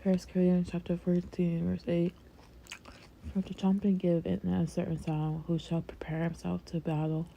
First Corinthians chapter 14, verse 8. For to jump and give in a certain sound, who shall prepare himself to battle.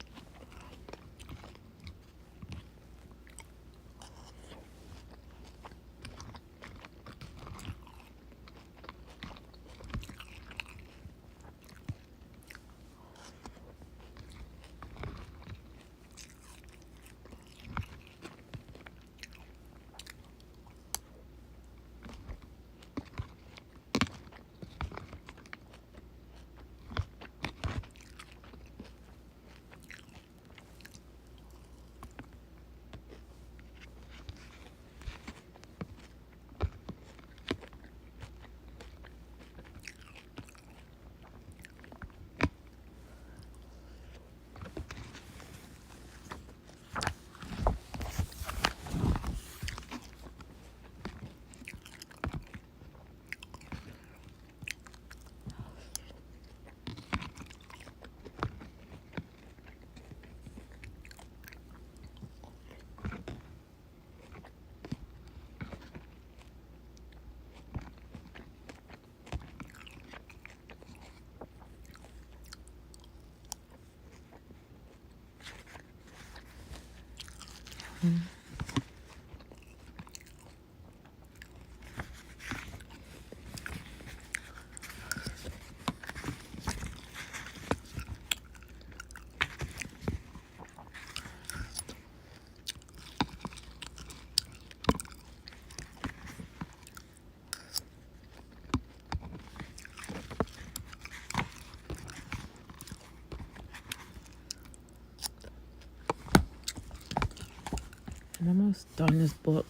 I'm almost done this book.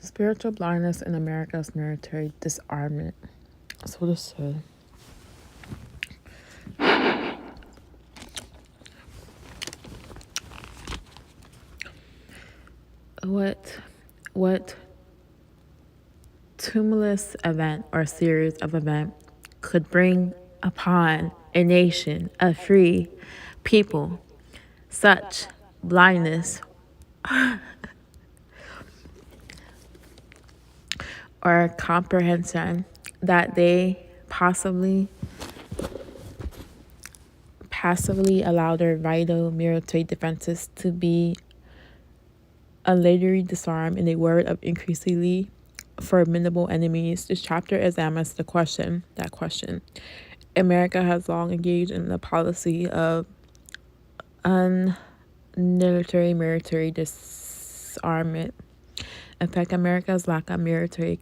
Spiritual blindness in America's military disarmament. So this said. What tumultuous event or series of events could bring upon a nation of free people such blindness or comprehension that they passively allow their vital military defenses to be unlaterally disarmed in a world of increasingly formidable enemies. This chapter examines that question. America has long engaged in the policy of military disarmament. In fact, America's lack of military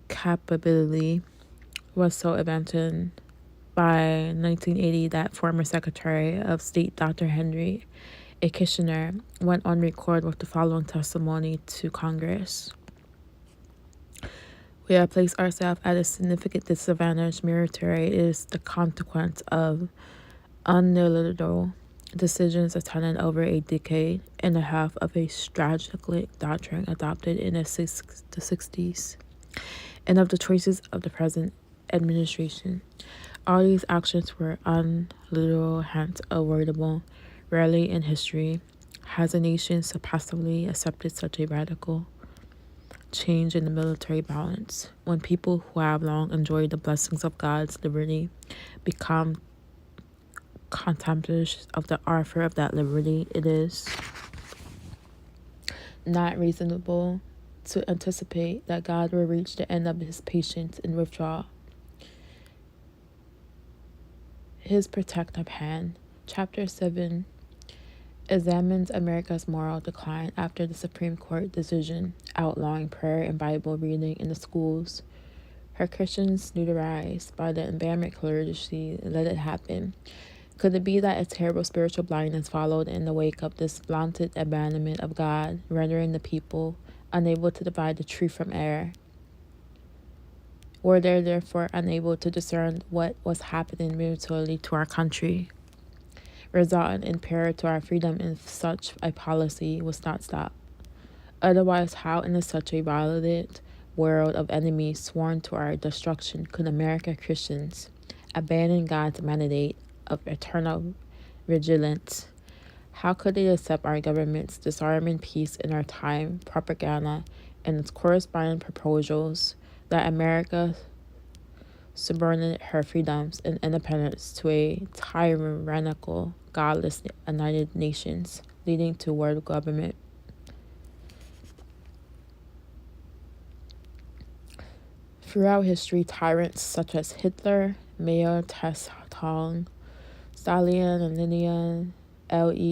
capability was so evident by 1980 that former Secretary of State Dr. Henry A. Kissinger went on record with the following testimony to Congress. We have placed ourselves at a significant disadvantage. Military is the consequence of unilateral decisions attended over a decade and a half of a strategic doctrine adopted in the 60s and of the choices of the present administration. All these actions were unilateral, hence avoidable. Rarely in history has a nation so passively accepted such a radical change in the military balance. When people who have long enjoyed the blessings of God's liberty become contemptuous of the offer of that liberty, it is not reasonable to anticipate that God will reach the end of his patience and withdraw his protective hand. Chapter 7 examines America's moral decline after the Supreme Court decision outlawing prayer and Bible reading in the schools. Her Christians neutralized by the environment clergy let it happen. Could it be that a terrible spiritual blindness followed in the wake of this blatant abandonment of God, rendering the people unable to divide the truth from error? Were they therefore unable to discern what was happening militarily to our country, resulting in peril to our freedom if such a policy was not stopped? Otherwise, how in such a violent world of enemies sworn to our destruction could American Christians abandon God's mandate of eternal vigilance? How could they accept our government's disarming peace in our time propaganda and its corresponding proposals that America subordinate her freedoms and independence to a tyrannical, godless United Nations, leading to world government? Throughout history, tyrants such as Hitler, Mao Zedong, Stalin, Lenin, and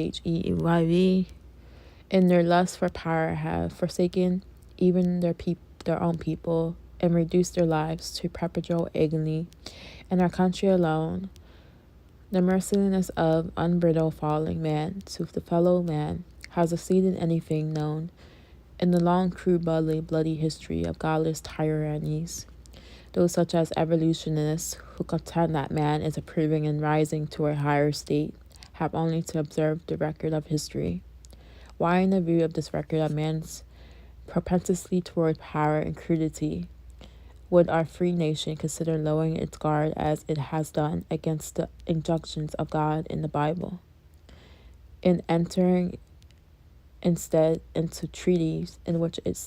Gorbachevy, in their lust for power, have forsaken even their own people and reduced their lives to perpetual agony. In our country alone, the mercilessness of unbridled falling man to the fellow man has exceeded anything known in the long, crude, bloody history of godless tyrannies. Those such as evolutionists who contend that man is improving and rising to a higher state have only to observe the record of history. Why, in the view of this record of man's propensity toward power and crudity, would our free nation consider lowering its guard as it has done against the injunctions of God in the Bible, in entering instead into treaties in which it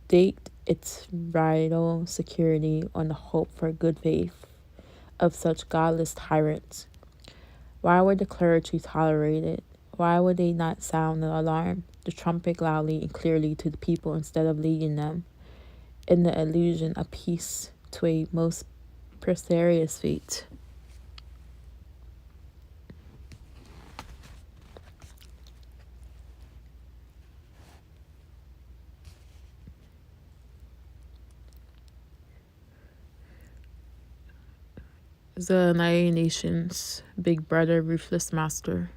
staked its vital security on the hope for good faith of such godless tyrants? Why would the clergy tolerate it? Why would they not sound the alarm, the trumpet loudly and clearly to the people instead of leading them in the illusion of peace to a most precarious fate? The United Nations, Big Brother, Ruthless Master.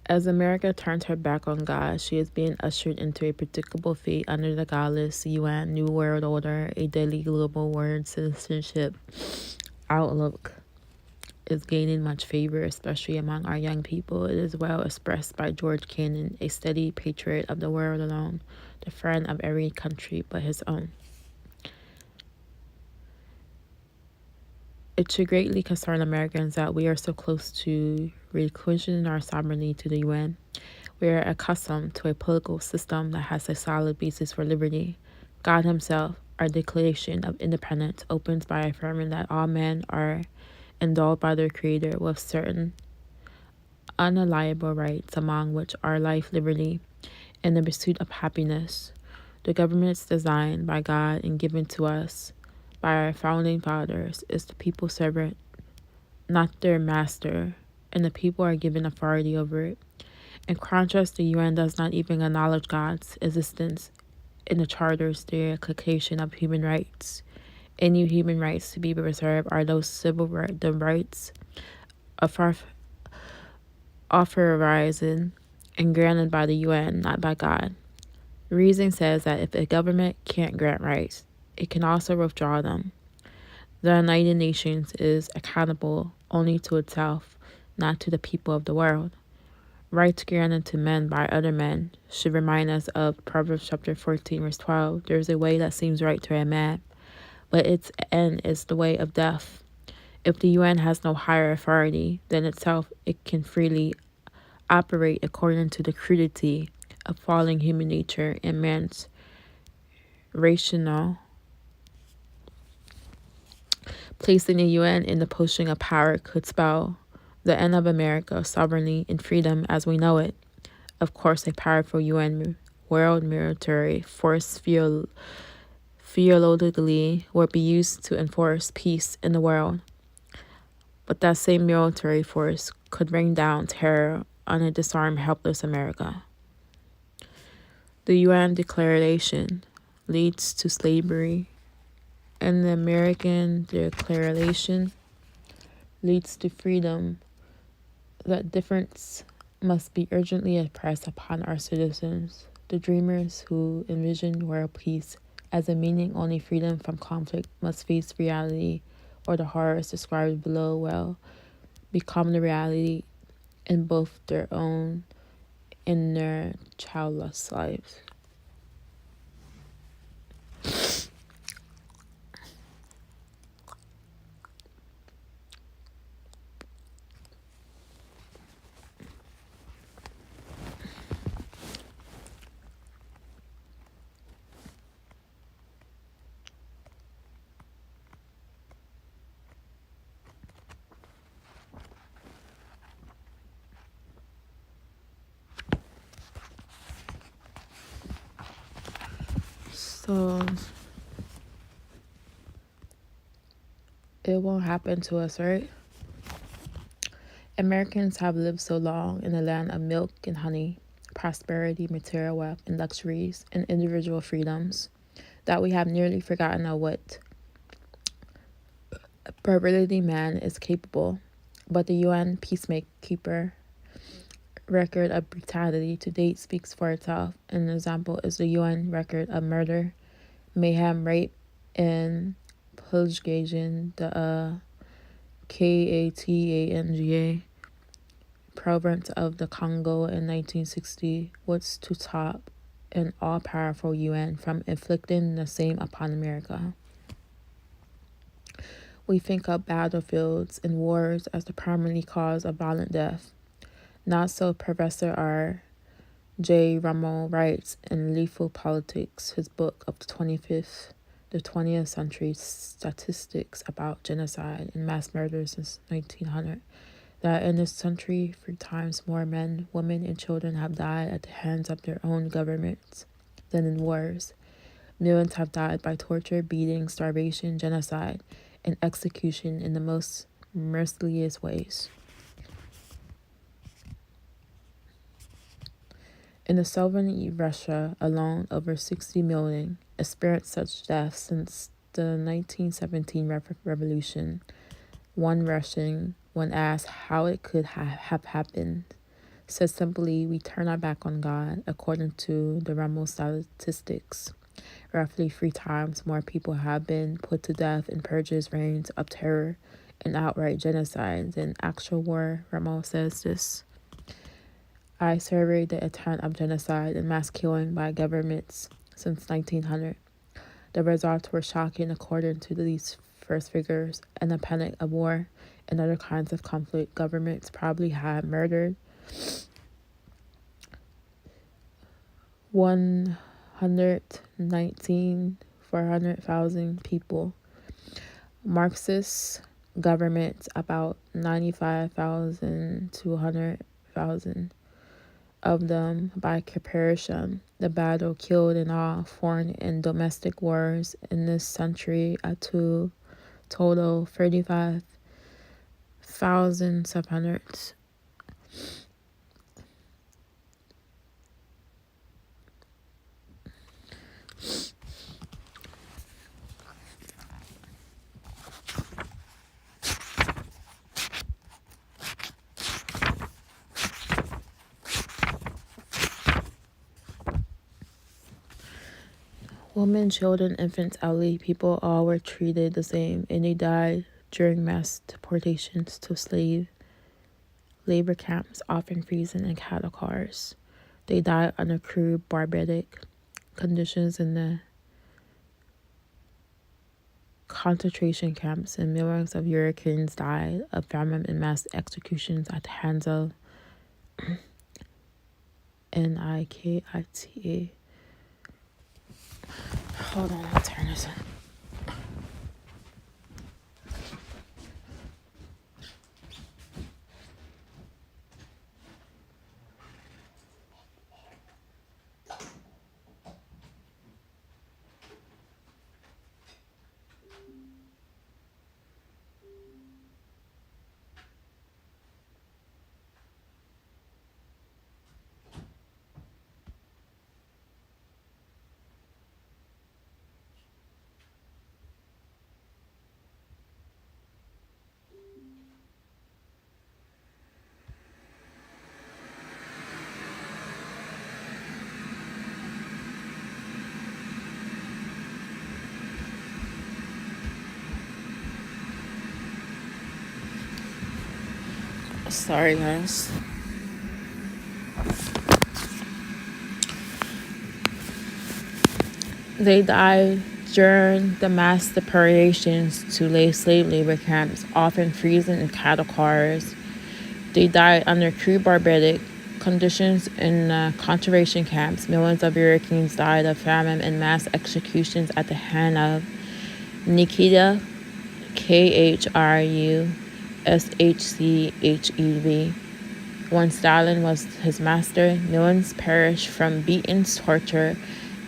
As America turns her back on God, she is being ushered into a predictable fate under the godless UN New World Order. A daily global world citizenship outlook is gaining much favor, especially among our young people. It is well expressed by George Kennan, a steady patriot of the world alone, the friend of every country but his own. It should greatly concern Americans that we are so close to relinquishing our sovereignty to the UN. We are accustomed to a political system that has a solid basis for liberty. God himself, our Declaration of Independence, opens by affirming that all men are endowed by their Creator with certain unalienable rights, among which are life, liberty, and the pursuit of happiness. The governments designed by God and given to us by our founding fathers is the people's servant, not their master, and the people are given authority over it. In contrast, the UN does not even acknowledge God's existence in the Charter's Declaration of Human Rights. Any human rights to be preserved are those civil rights, the rights authorized and granted by the UN, not by God. Reason says that if a government can't grant rights, it can also withdraw them. The United Nations is accountable only to itself, not to the people of the world. Rights granted to men by other men should remind us of Proverbs chapter 14, verse 12. There is a way that seems right to a man, but its end is the way of death. If the UN has no higher authority than itself, it can freely operate according to the crudity of falling human nature and man's rational. Placing the UN in the position of power could spell the end of America's sovereignty and freedom as we know it. Of course, a powerful UN world military force theologically would be used to enforce peace in the world. But that same military force could bring down terror on a disarmed, helpless America. The UN Declaration leads to slavery, and the American Declaration leads to freedom. That difference must be urgently impressed upon our citizens. The dreamers who envisioned world peace as a meaning only freedom from conflict must face reality, or the horrors described below will become the reality in both their own and their childless lives. So it won't happen to us, right? Americans have lived so long in a land of milk and honey, prosperity, material wealth, and luxuries, and individual freedoms that we have nearly forgotten of what virility man is capable. But the UN peacekeeper record of brutality to date speaks for itself. An example is the UN record of murder, mayhem, rape, and pillaging. The Katanga province of the Congo in 1960 was to top an all-powerful UN from inflicting the same upon America. We think of battlefields and wars as the primary cause of violent death. Not so, Professor R. J. Rummel writes in Lethal Politics, his book of the 20th century statistics about genocide and mass murder since 1900, that in this century 3 times more men, women, and children have died at the hands of their own governments than in wars. Millions have died by torture, beating, starvation, genocide, and execution in the most merciless ways. In the southern Russia alone, over 60 million experienced such deaths since the 1917 revolution. One Russian, when asked how it could have happened, said simply, "We turn our back on God." According to the Rummel statistics, roughly 3 times more people have been put to death in purges, reigns of terror, and outright genocide than actual war. Rummel says this. I surveyed the intent of genocide and mass killing by governments since 1900. The results were shocking according to these first figures. In the panic of war and other kinds of conflict, governments probably had murdered 400,000 people. Marxist governments about 95,000 to 100,000. Of them by comparison. The battle killed in all foreign and domestic wars in this century at total 35,700. Women, children, infants, elderly people all were treated the same, and they died during mass deportations to slave labor camps, often freezing in cattle cars. They died under crude, barbaric conditions in the concentration camps, and millions of Europeans died of famine and mass executions at the hands of NIKITA. Hold on, I'll turn this on. Sorry, guys. They died during the mass deportations to slave labor camps, often freezing in cattle cars. They died under cruel barbaric conditions in concentration camps. Millions of Europeans died of famine and mass executions at the hand of Nikita Khrushchev. When Stalin was his master, millions perished from beatings, torture,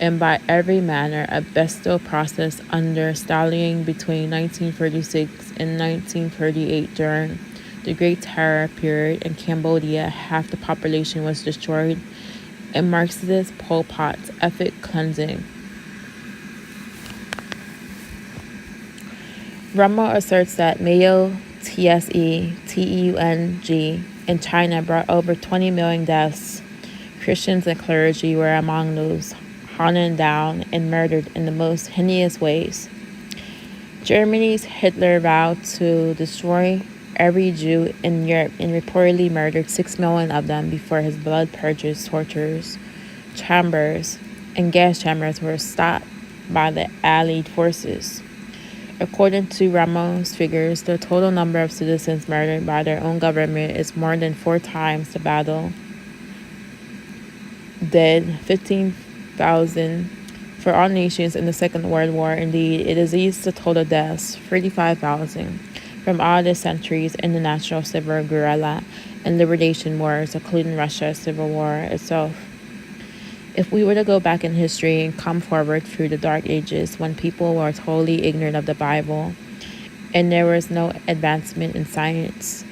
and by every manner of bestial process under Stalin between 1936 and 1938. During the Great Terror period in Cambodia, half the population was destroyed in Marxist Pol Pot's ethnic cleansing. Ramo asserts that Mayo Tse-Tung in China brought over 20 million deaths. Christians and clergy were among those hunted down and murdered in the most heinous ways. Germany's Hitler vowed to destroy every Jew in Europe and reportedly murdered 6 million of them before his blood purges, tortures, chambers, and gas chambers were stopped by the Allied forces. According to Ramon's figures, the total number of citizens murdered by their own government is more than 4 times the battle. Dead, 15,000 for all nations in the Second World War. Indeed, it exceeds the total deaths, 35,000, from all the centuries in the national civil guerrilla and liberation wars, including Russia's civil war itself. If we were to go back in history and come forward through the Dark Ages when people were totally ignorant of the Bible and there was no advancement in science,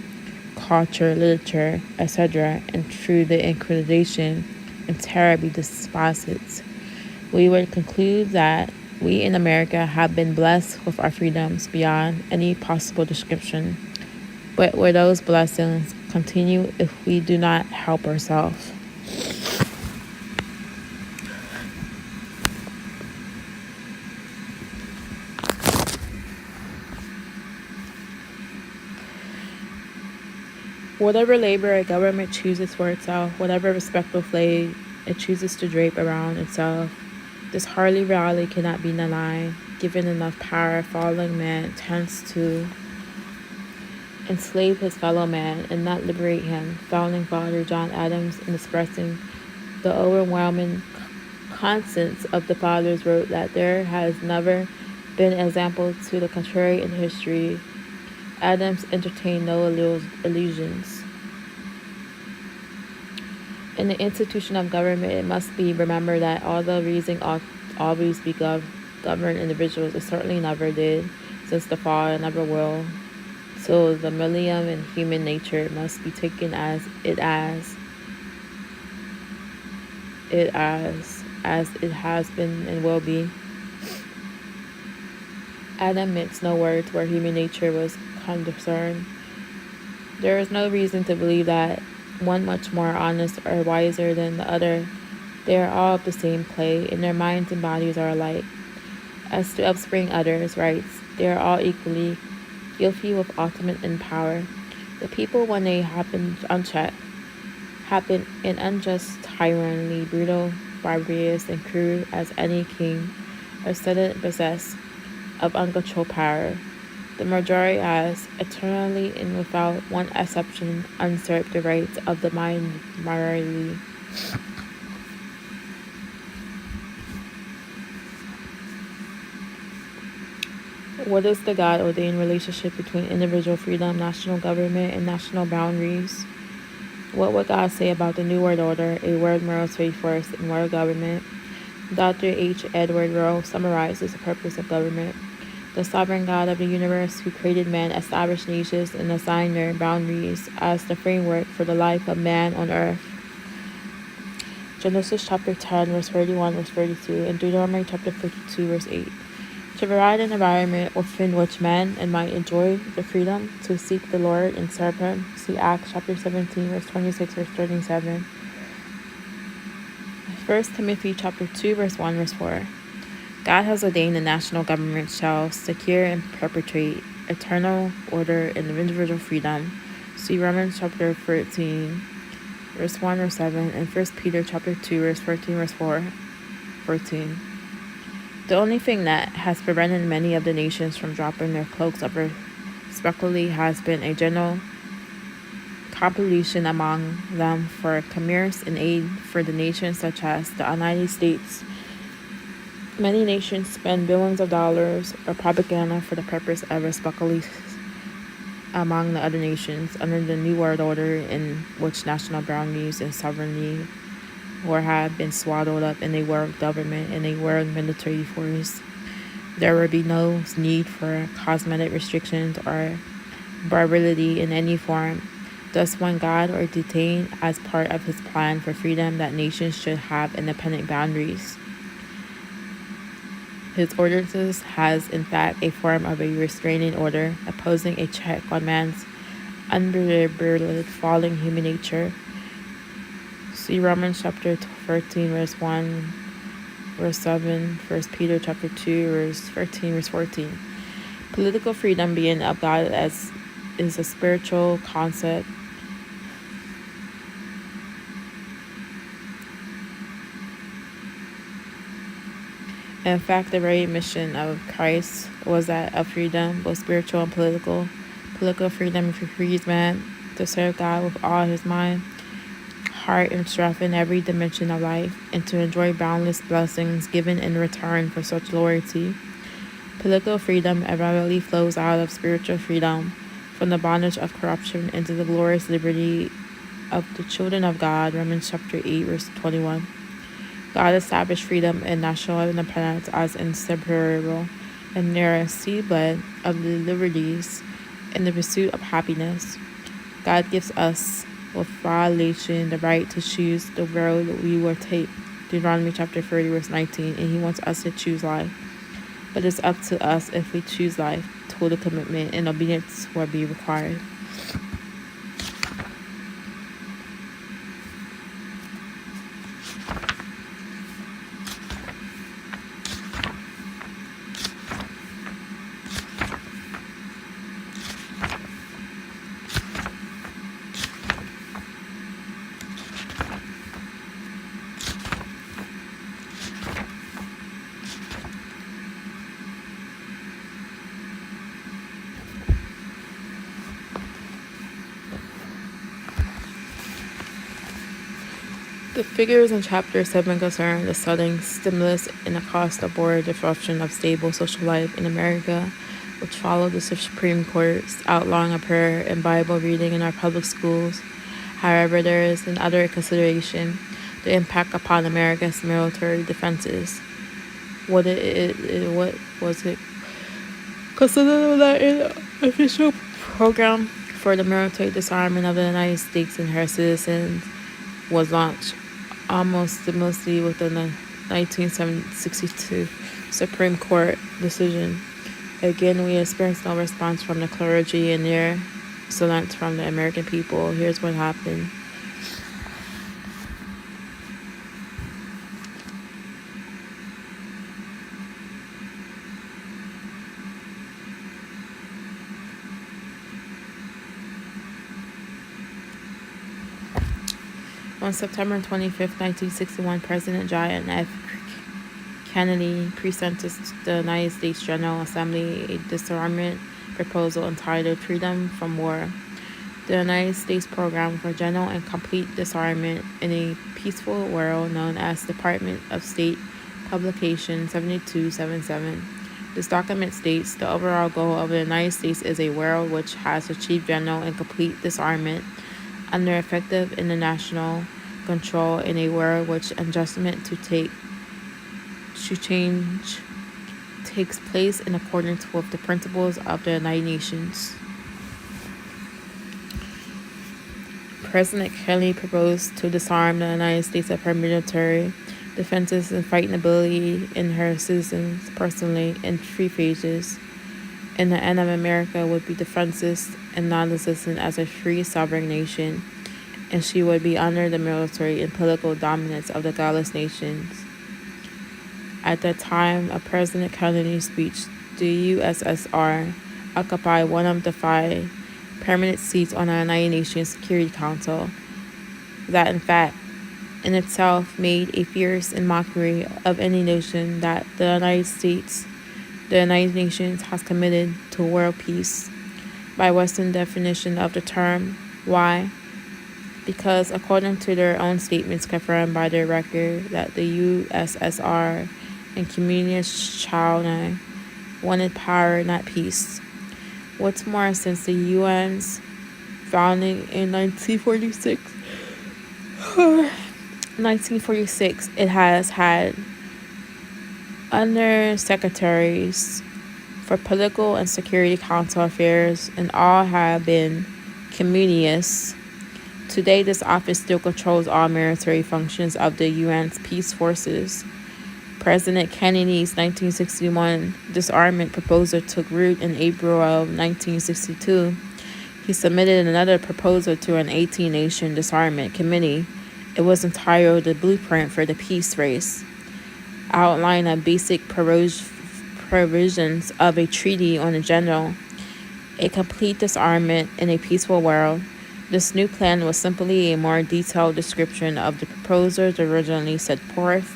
culture, literature, etc., and through the Inquisition and terribly despots, we would conclude that we in America have been blessed with our freedoms beyond any possible description. But will those blessings continue if we do not help ourselves? Whatever labor a government chooses for itself, whatever respectful flag it chooses to drape around itself, this hardly reality cannot be denied. Given enough power, fallen man tends to enslave his fellow man and not liberate him. Founding father John Adams, in expressing the overwhelming conscience of the fathers, wrote that there has never been an example to the contrary in history. Adams entertained no illusions. In the institution of government, it must be remembered that although reason ought always be govern individuals, it certainly never did since the fall, and never will. So the millennium in human nature must be taken as it has been and will be. Adam mints no words where human nature was concerned. There is no reason to believe that one much more honest or wiser than the other. They are all of the same clay, and their minds and bodies are alike. As to upspring others' rights, they are all equally guilty with ultimate in power. The people, when they happen unchecked, happen in unjust, tyrantly, brutal, barbarous, and cruel as any king, are suddenly possessed of uncontrolled power. The majority has, eternally and without one exception, usurped the rights of the minority. What is the God-ordained relationship between individual freedom, national government, and national boundaries? What would God say about the New World Order, a world moral trade force, and world government? Dr. H. Edward Rowe summarizes the purpose of government. The sovereign God of the universe, who created man, established nations and assigned their boundaries as the framework for the life of man on earth. Genesis chapter 10, verse 31, verse 32, and Deuteronomy chapter 52, verse 8. To provide an environment within which man and might enjoy the freedom to seek the Lord and serve him. See Acts chapter 17, verse 26, verse 37. 1 Timothy chapter 2, verse 1, verse 4. God has ordained the national government shall secure and perpetuate eternal order and individual freedom, See Romans chapter 13, verse 1 or 7, and 1 Peter chapter 2, verse 14, verse 14. The only thing that has prevented many of the nations from dropping their cloaks of respectfully has been a general compilation among them for commerce and aid for the nations such as the United States. Many nations spend billions of dollars or propaganda for the purpose of respectfully among the other nations under the New World Order, in which national boundaries and sovereignty or have been swaddled up in a world government and a world military force. There will be no need for cosmetic restrictions or barbarity in any form. Thus, when God ordained as part of his plan for freedom that nations should have independent boundaries, his ordinances has in fact a form of a restraining order, opposing a check on man's unbridled falling human nature. See Romans chapter 13, verse 1, verse 7, 1 Peter chapter 2, verse 13, verse 14. Political freedom being of God as is a spiritual concept. In fact, the very mission of Christ was that of freedom, both spiritual and political. Political freedom frees man to serve God with all his mind, heart, and strength in every dimension of life, and to enjoy boundless blessings given in return for such loyalty. Political freedom inevitably flows out of spiritual freedom, from the bondage of corruption into the glorious liberty of the children of God. Romans chapter 8, verse 21. God established freedom and national independence as inseparable and near seabed of the liberties in the pursuit of happiness. God gives us, with violation, the right to choose the road we will take. Deuteronomy chapter 30, verse 19, and he wants us to choose life. But it's up to us if we choose life. Total commitment and obedience will be required. The figures in Chapter 7 concern the sudden stimulus and across-the-board disruption of stable social life in America, which followed the Supreme Court's outlawing of prayer and Bible reading in our public schools. However, there is another consideration: the impact upon America's military defenses. What was it considered that an official program for the military disarmament of the United States and her citizens was launched almost seamlessly within the 1962 Supreme Court decision. Again, we experienced no response from the clergy and near silence from the American people. Here's what happened. On September 25, 1961, President John F. Kennedy presented to the United States General Assembly a disarmament proposal entitled Freedom from War, the United States Program for General and Complete Disarmament in a Peaceful World, known as Department of State Publication 7277. This document states the overall goal of the United States is a world which has achieved general and complete disarmament under effective international control, in a world which adjustment to change takes place in accordance with the principles of the United Nations. President Kennedy proposed to disarm the United States of her military defenses and fighting ability in her citizens personally in 3 phases. In the end of America would be defenseless and non-existent as a free sovereign nation, and she would be under the military and political dominance of the godless nations. At the time of President Kennedy's speech, the USSR occupied one of the 5 permanent seats on the United Nations Security Council. That, in fact, in itself made a fierce and mockery of any notion that the United Nations has committed to world peace by Western definition of the term. Why? Because according to their own statements confirmed by their record that the USSR and Communist China wanted power, not peace. What's more, since the UN's founding in 1946, it has had undersecretaries for political and security council affairs, and all have been communists. Today, this office still controls all military functions of the UN's peace forces. President Kennedy's 1961 disarmament proposal took root in April of 1962. He submitted another proposal to an 18-nation disarmament committee. It was entitled The Blueprint for the Peace Race, outline of basic provisions of a treaty on a complete disarmament in a peaceful world. This new plan was simply a more detailed description of the proposals originally set forth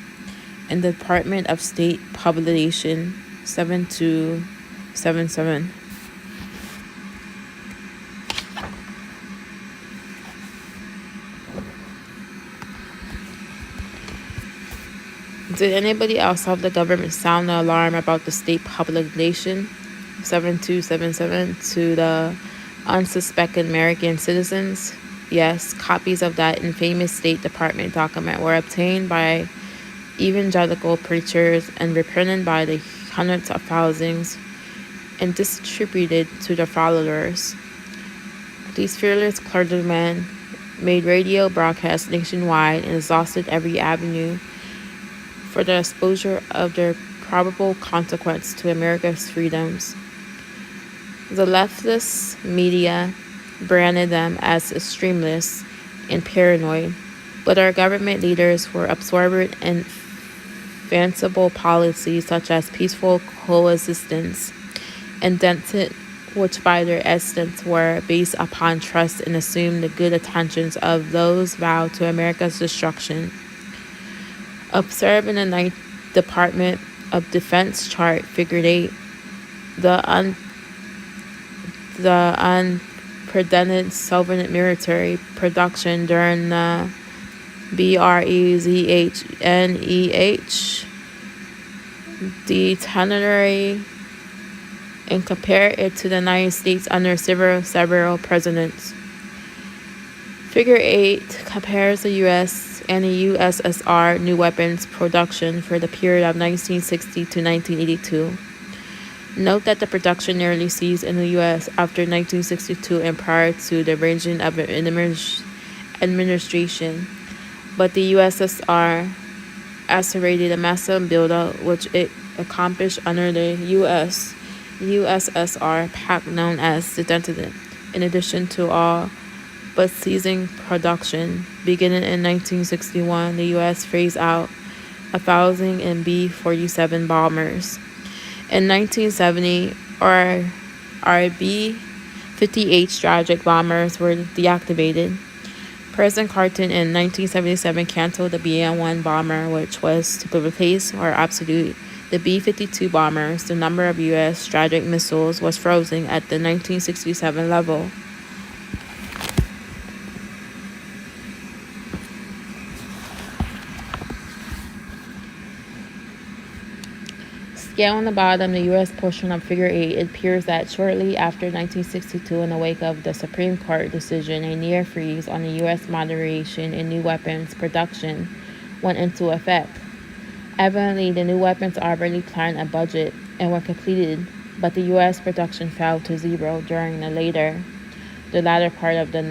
in the Department of State Publication 7277. Did anybody outside of the government sound the alarm about the state publication 7277 to the unsuspecting American citizens? Yes, copies of that infamous State Department document were obtained by evangelical preachers and reprinted by the hundreds of thousands and distributed to their followers. These fearless clergymen made radio broadcasts nationwide and exhausted every avenue for the exposure of their probable consequence to America's freedoms. The leftist media branded them as extremists and paranoid, but our government leaders were absorbed in fanciful policies such as peaceful coexistence and dented, which by their essence were based upon trust and assumed the good intentions of those vowed to America's destruction. Observed in the 9th Department of Defense chart, figure 8, the unprecedented Soviet military production during the BREZHNEH decenniary, and compare it to the United States under several presidents. Figure 8 compares the U.S. and the USSR new weapons production for the period of 1960 to 1982. Note that the production nearly ceased in the U.S. after 1962 and prior to the Reagan administration, but the USSR accelerated a massive buildup which it accomplished under the USSR pact known as the Entente. In addition to all but ceasing production, beginning in 1961, the U.S. phased out 1,000 B-47 bombers. In 1970, our B-58 strategic bombers were deactivated. President Carter in 1977 canceled the BM-1 bomber, which was to replace or obsolete the B-52 bombers. The number of U.S. strategic missiles was frozen at the 1967 level. Scale on the bottom, the U.S. portion of Figure 8, it appears that shortly after 1962, in the wake of the Supreme Court decision, a near freeze on the U.S. moderation in new weapons production went into effect. Evidently, the new weapons already planned a budget and were completed, but the U.S. production fell to zero during the latter part of the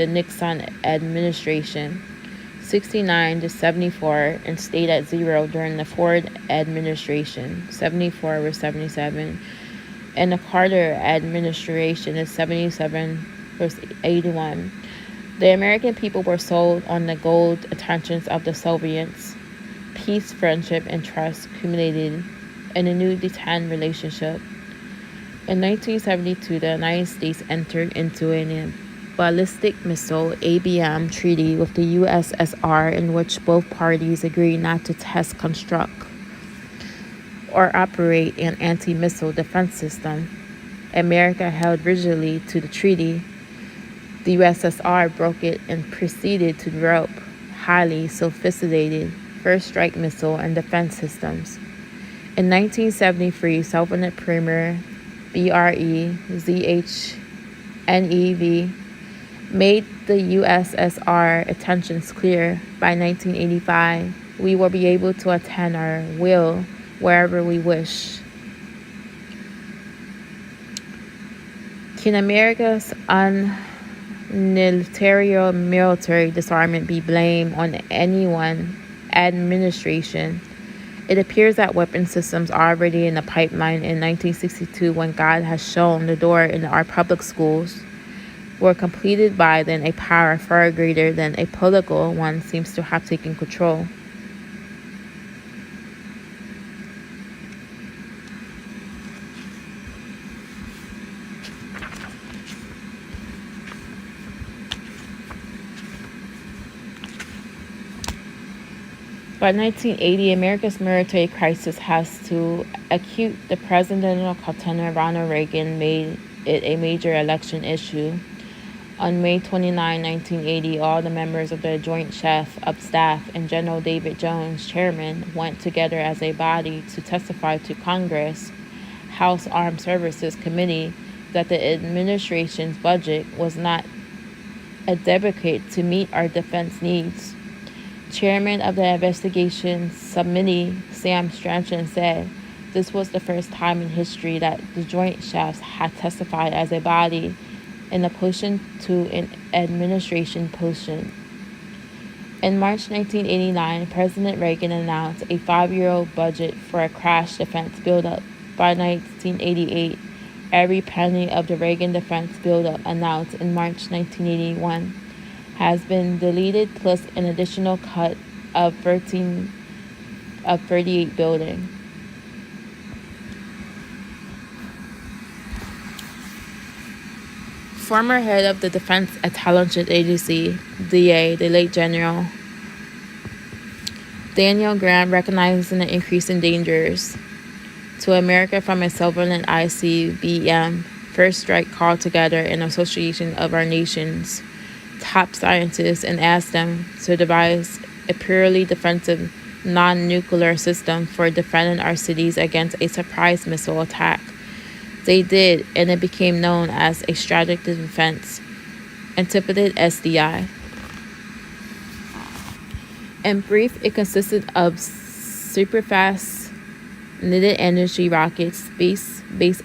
Nixon administration. 69 to 74, and stayed at zero during the Ford administration. 74 was 77, and the Carter administration is 77 was 81. The American people were sold on the gold intentions of the Soviets. Peace, friendship, and trust accumulated in a new detente relationship. In 1972, the United States entered into a ballistic missile (ABM) treaty with the USSR, in which both parties agreed not to test, construct, or operate an anti-missile defense system. America held rigidly to the treaty. The USSR broke it and proceeded to develop highly sophisticated first-strike missile and defense systems. In 1973, Soviet Premier Brezhnev made the USSR attentions clear. By 1985, we will be able to attend our will wherever we wish. Can America's unilateral military disarmament be blamed on any one administration? It appears that weapon systems are already in the pipeline. In 1962, when God has shown the door in our public schools were completed by then, a power far greater than a political one seems to have taken control. By 1980, America's military crisis has too acute. The presidential contender Ronald Reagan made it a major election issue. On May 29, 1980, all the members of the Joint Chiefs of Staff and General David Jones, chairman, went together as a body to testify to Congress House Armed Services Committee that the administration's budget was not adequate to meet our defense needs. Chairman of the investigation subcommittee, Sam Strachan, said this was the first time in history that the Joint Chiefs had testified as a body in opposition to an administration position. In March 1989, President Reagan announced a 5-year budget for a crash defense buildup. By 1988, every penny of the Reagan defense buildup announced in March 1981 has been deleted, plus an additional cut of 38 billion. Former head of the Defense Intelligence Agency, DA, the late General Daniel Graham, recognizing the increasing dangers to America from a surveillance ICBM first strike, called together an association of our nation's top scientists and asked them to devise a purely defensive non-nuclear system for defending our cities against a surprise missile attack. They did, and it became known as a strategic defense, anticipated SDI. In brief, it consisted of superfast knitted energy rockets, space-based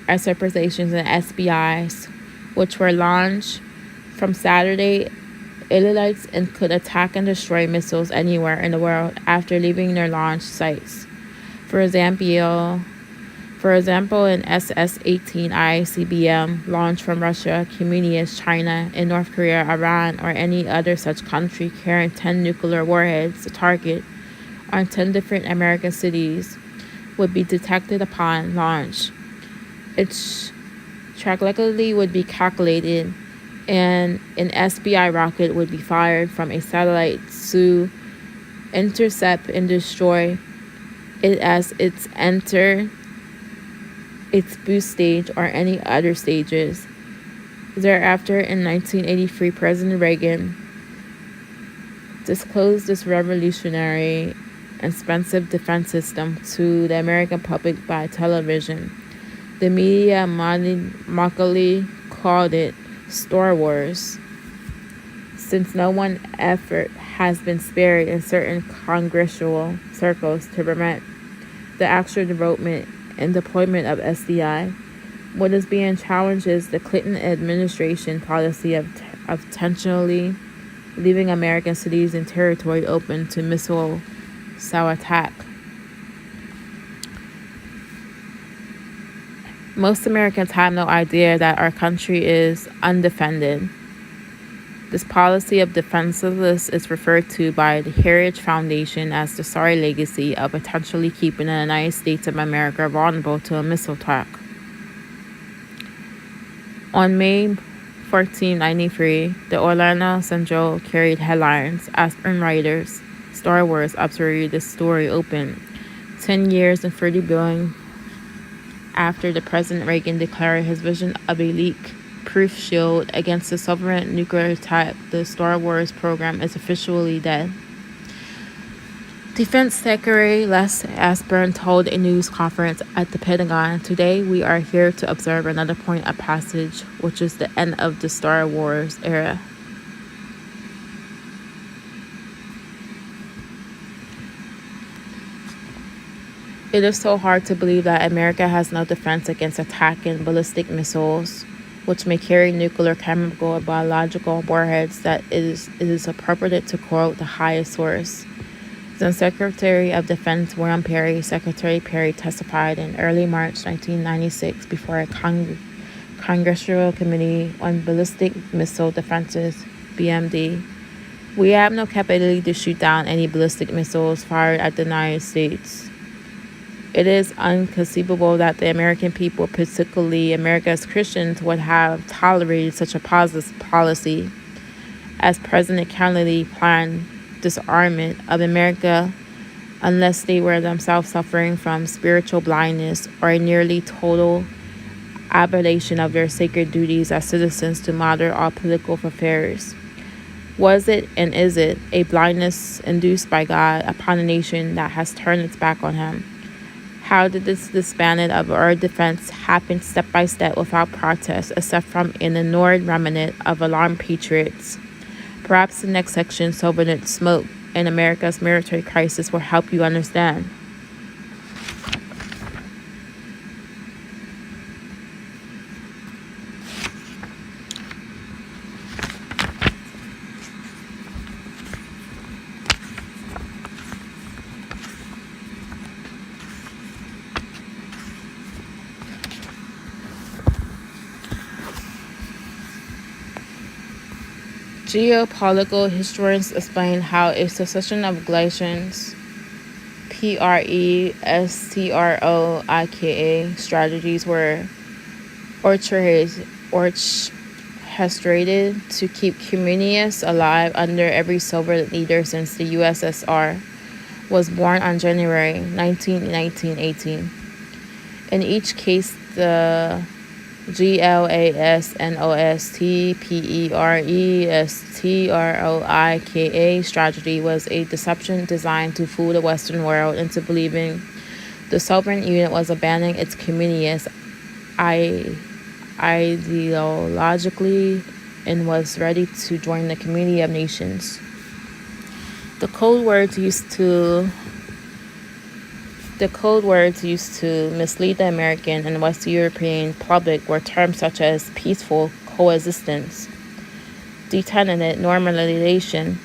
exercises, and SBIs, which were launched from satellite and could attack and destroy missiles anywhere in the world after leaving their launch sites. For example, an SS-18 ICBM launched from Russia, Communist China, and North Korea, Iran, or any other such country carrying 10 nuclear warheads, the target on 10 different American cities would be detected upon launch. Its trajectory would be calculated, and an SBI rocket would be fired from a satellite to intercept and destroy it as it entered its boost stage or any other stages. Thereafter, in 1983, President Reagan disclosed this revolutionary, expensive defense system to the American public by television. The media mockingly called it Star Wars, since no one effort has been spared in certain congressional circles to prevent the actual development and deployment of SDI. What is being challenged is the Clinton administration policy of intentionally leaving American cities and territory open to missile attack. Most Americans have no idea that our country is undefended. This policy of defensiveness is referred to by the Heritage Foundation as the sorry legacy of potentially keeping the United States of America vulnerable to a missile attack. On May 14, 1993, the Orlando Central carried headlines. Aspirin writers, Star Wars observed the story open 10 years and $30 billion after the President Reagan declared his vision of a leak-proof shield against a sovereign nuclear attack. The Star Wars program is officially dead. Defense Secretary Les Aspern told a news conference at the Pentagon, "Today we are here to observe another point of passage, which is the end of the Star Wars era." It is so hard to believe that America has no defense against attacking ballistic missiles, which may carry nuclear, chemical, or biological warheads, that it is appropriate to quote the highest source. Then Secretary of Defense William Perry, Secretary Perry testified in early March 1996 before a Congressional Committee on Ballistic Missile Defenses, BMD. "We have no capability to shoot down any ballistic missiles fired at the United States. It is inconceivable that the American people, particularly America's Christians, would have tolerated such a policy, as President Kennedy planned disarmament of America unless they were themselves suffering from spiritual blindness or a nearly total abolition of their sacred duties as citizens to monitor all political affairs. Was it and is it a blindness induced by God upon a nation that has turned its back on him? How did this disbandment of our defense happen step by step without protest, except from an ignored remnant of alarmed patriots? Perhaps the next section, Soviet Smoke and America's Military Crisis, will help you understand." Geopolitical historians explain how a succession of glaciations, PRESTROIKA strategies were orchestrated to keep communists alive under every Soviet leader since the USSR was born on January 19, 1918. In each case, the GLASNOSTPERESTROIKA strategy was a deception designed to fool the Western world into believing the Soviet Union was abandoning its communist ideologically and was ready to join the community of nations. The code words used to mislead the American and West European public were terms such as peaceful coexistence, determinate normalization,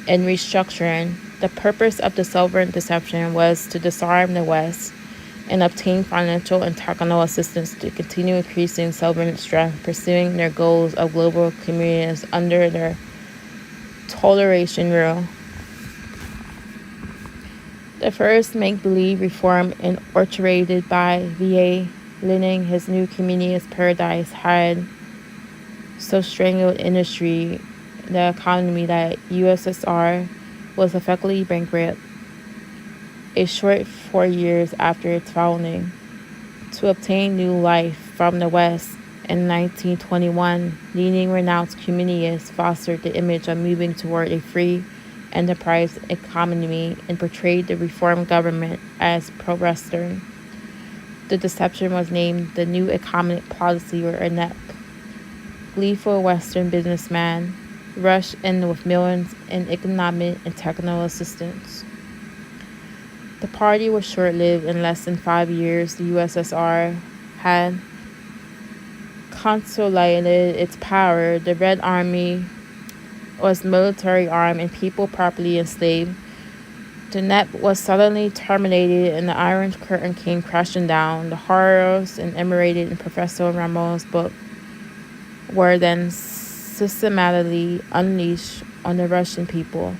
and restructuring. The purpose of the Soviet deception was to disarm the West and obtain financial and technical assistance to continue increasing Soviet strength, pursuing their goals of global communism under their toleration rule. The first make-believe reform orchestrated by V.A. Lenin, his new communist paradise, had so strangled industry, the economy, that USSR was effectively bankrupt a short 4 years after its founding. To obtain new life from the West in 1921, Lenin renounced communists, fostered the image of moving toward a free enterprise economy, and portrayed the reform government as pro-Western. The deception was named the New Economic Policy, or NEP. Gleeful Western businessman rushed in with millions in economic and technical assistance. The party was short-lived. In less than 5 years, the USSR had consolidated its power. The Red Army was military armed and people properly enslaved. The NEP was suddenly terminated and the Iron Curtain came crashing down. The horrors enumerated in Professor Ramon's book were then systematically unleashed on the Russian people.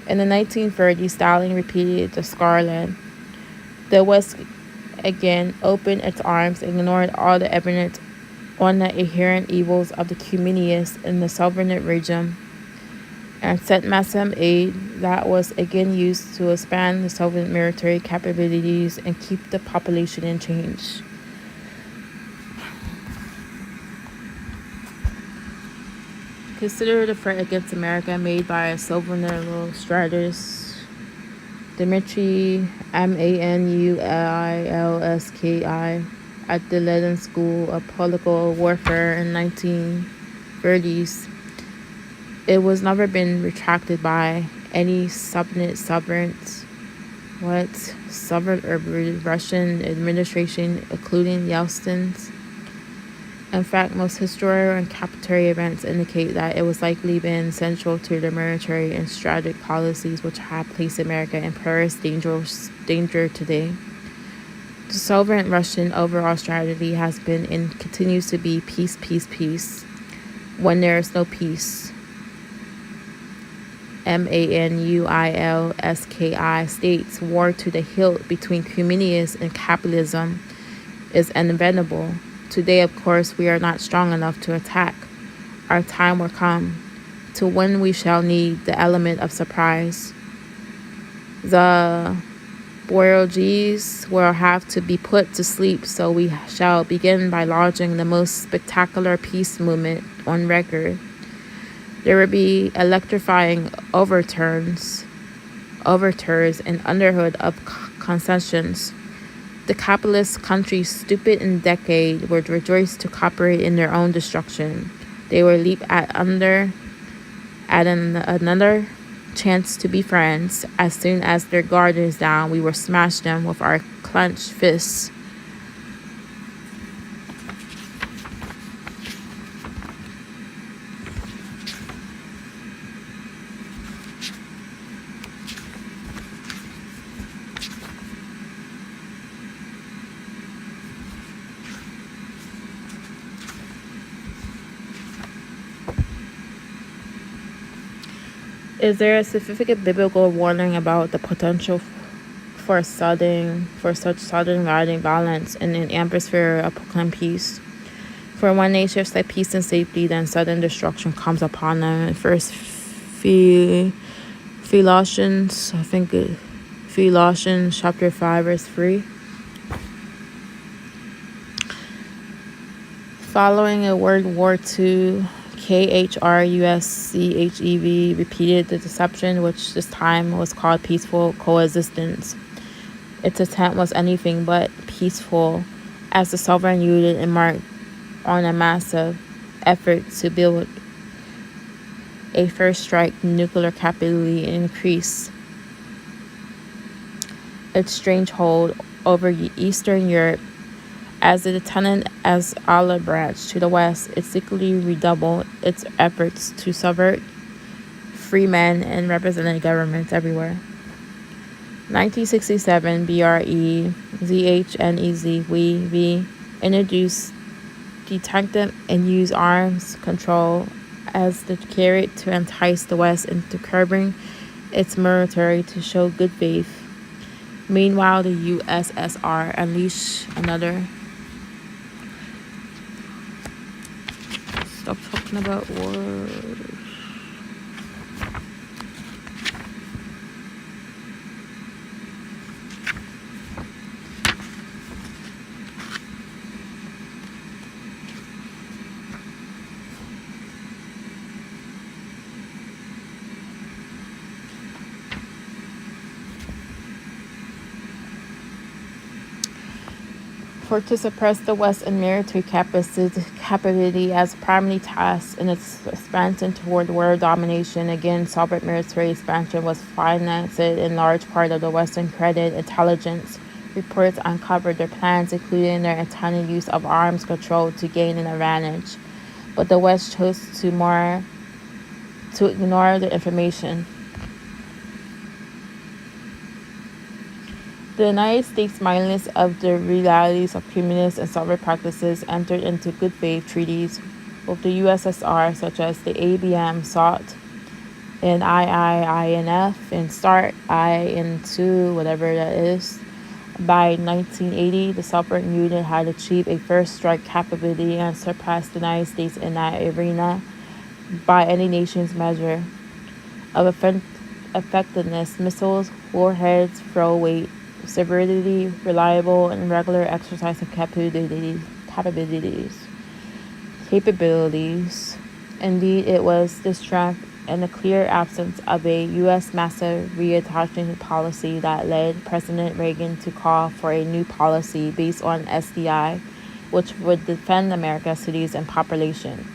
In the 1930s, Stalin repeated the scarlet. The West again opened its arms, ignored all the evidence on the inherent evils of the communists in the sovereign region, and sent massive aid that was again used to expand the Soviet military capabilities and keep the population in change. Consider the threat against America made by sovereign strategist Dmitry Manilski at the Lenin School of Political Warfare in 1930s. It was never been retracted by any sovereign Russian administration, including Yeltsin's. In fact, most historical and capillary events indicate that it was likely been central to the military and strategic policies which have placed America in perilous danger today. The sovereign Russian overall strategy has been and continues to be peace, peace, peace. When there is no peace, Manilski states war to the hilt between communists and capitalism is inevitable. Today, of course, we are not strong enough to attack. Our time will come to when we shall need the element of surprise. The bourgeois will have to be put to sleep, so we shall begin by launching the most spectacular peace movement on record. There will be electrifying overtures and underhood of concessions. The capitalist countries, stupid and decade, would rejoice to cooperate in their own destruction. They will leap at another chance to be friends. As soon as their guard is down, we will smash them with our clenched fists. Is there a significant biblical warning about the potential for such sudden riding violence in an atmosphere of proclaimed peace? For when they shift like peace and safety, then sudden destruction comes upon them. In First Colossians chapter 5, verse 3. Following a World War II, KHRUSCHEV repeated the deception, which this time was called peaceful coexistence. Its attempt was anything but peaceful, as the sovereign unit embarked on a massive effort to build a first strike nuclear capability and increase its strange hold over Eastern Europe. As the lieutenant as olive branch to the west, it secretly redoubled its efforts to subvert free men and representative governments everywhere. 1967, we introduced detective and used arms control as the carrot to entice the West into curbing its military to show good faith. Meanwhile, the USSR unleashed another. Stop talking about wars. For to suppress the West and military capability as primary task in its expansion toward world domination. Again, Soviet military expansion was financed in large part of the Western credit intelligence. Reports uncovered their plans, including their intended use of arms control to gain an advantage. But the West chose to ignore the information. The United States, mindless of the realities of communist and Soviet practices, entered into good faith treaties with the USSR, such as the ABM, SALT, and IINF, and START, IN2, whatever that is, By 1980, the Soviet Union had achieved a first strike capability and surpassed the United States in that arena by any nation's measure of effectiveness. Missiles, warheads, throw weight, severity, reliable, and regular exercise of capabilities. Indeed, it was the strength and the clear absence of a U.S. massive reattachment policy that led President Reagan to call for a new policy based on SDI, which would defend America's cities and population.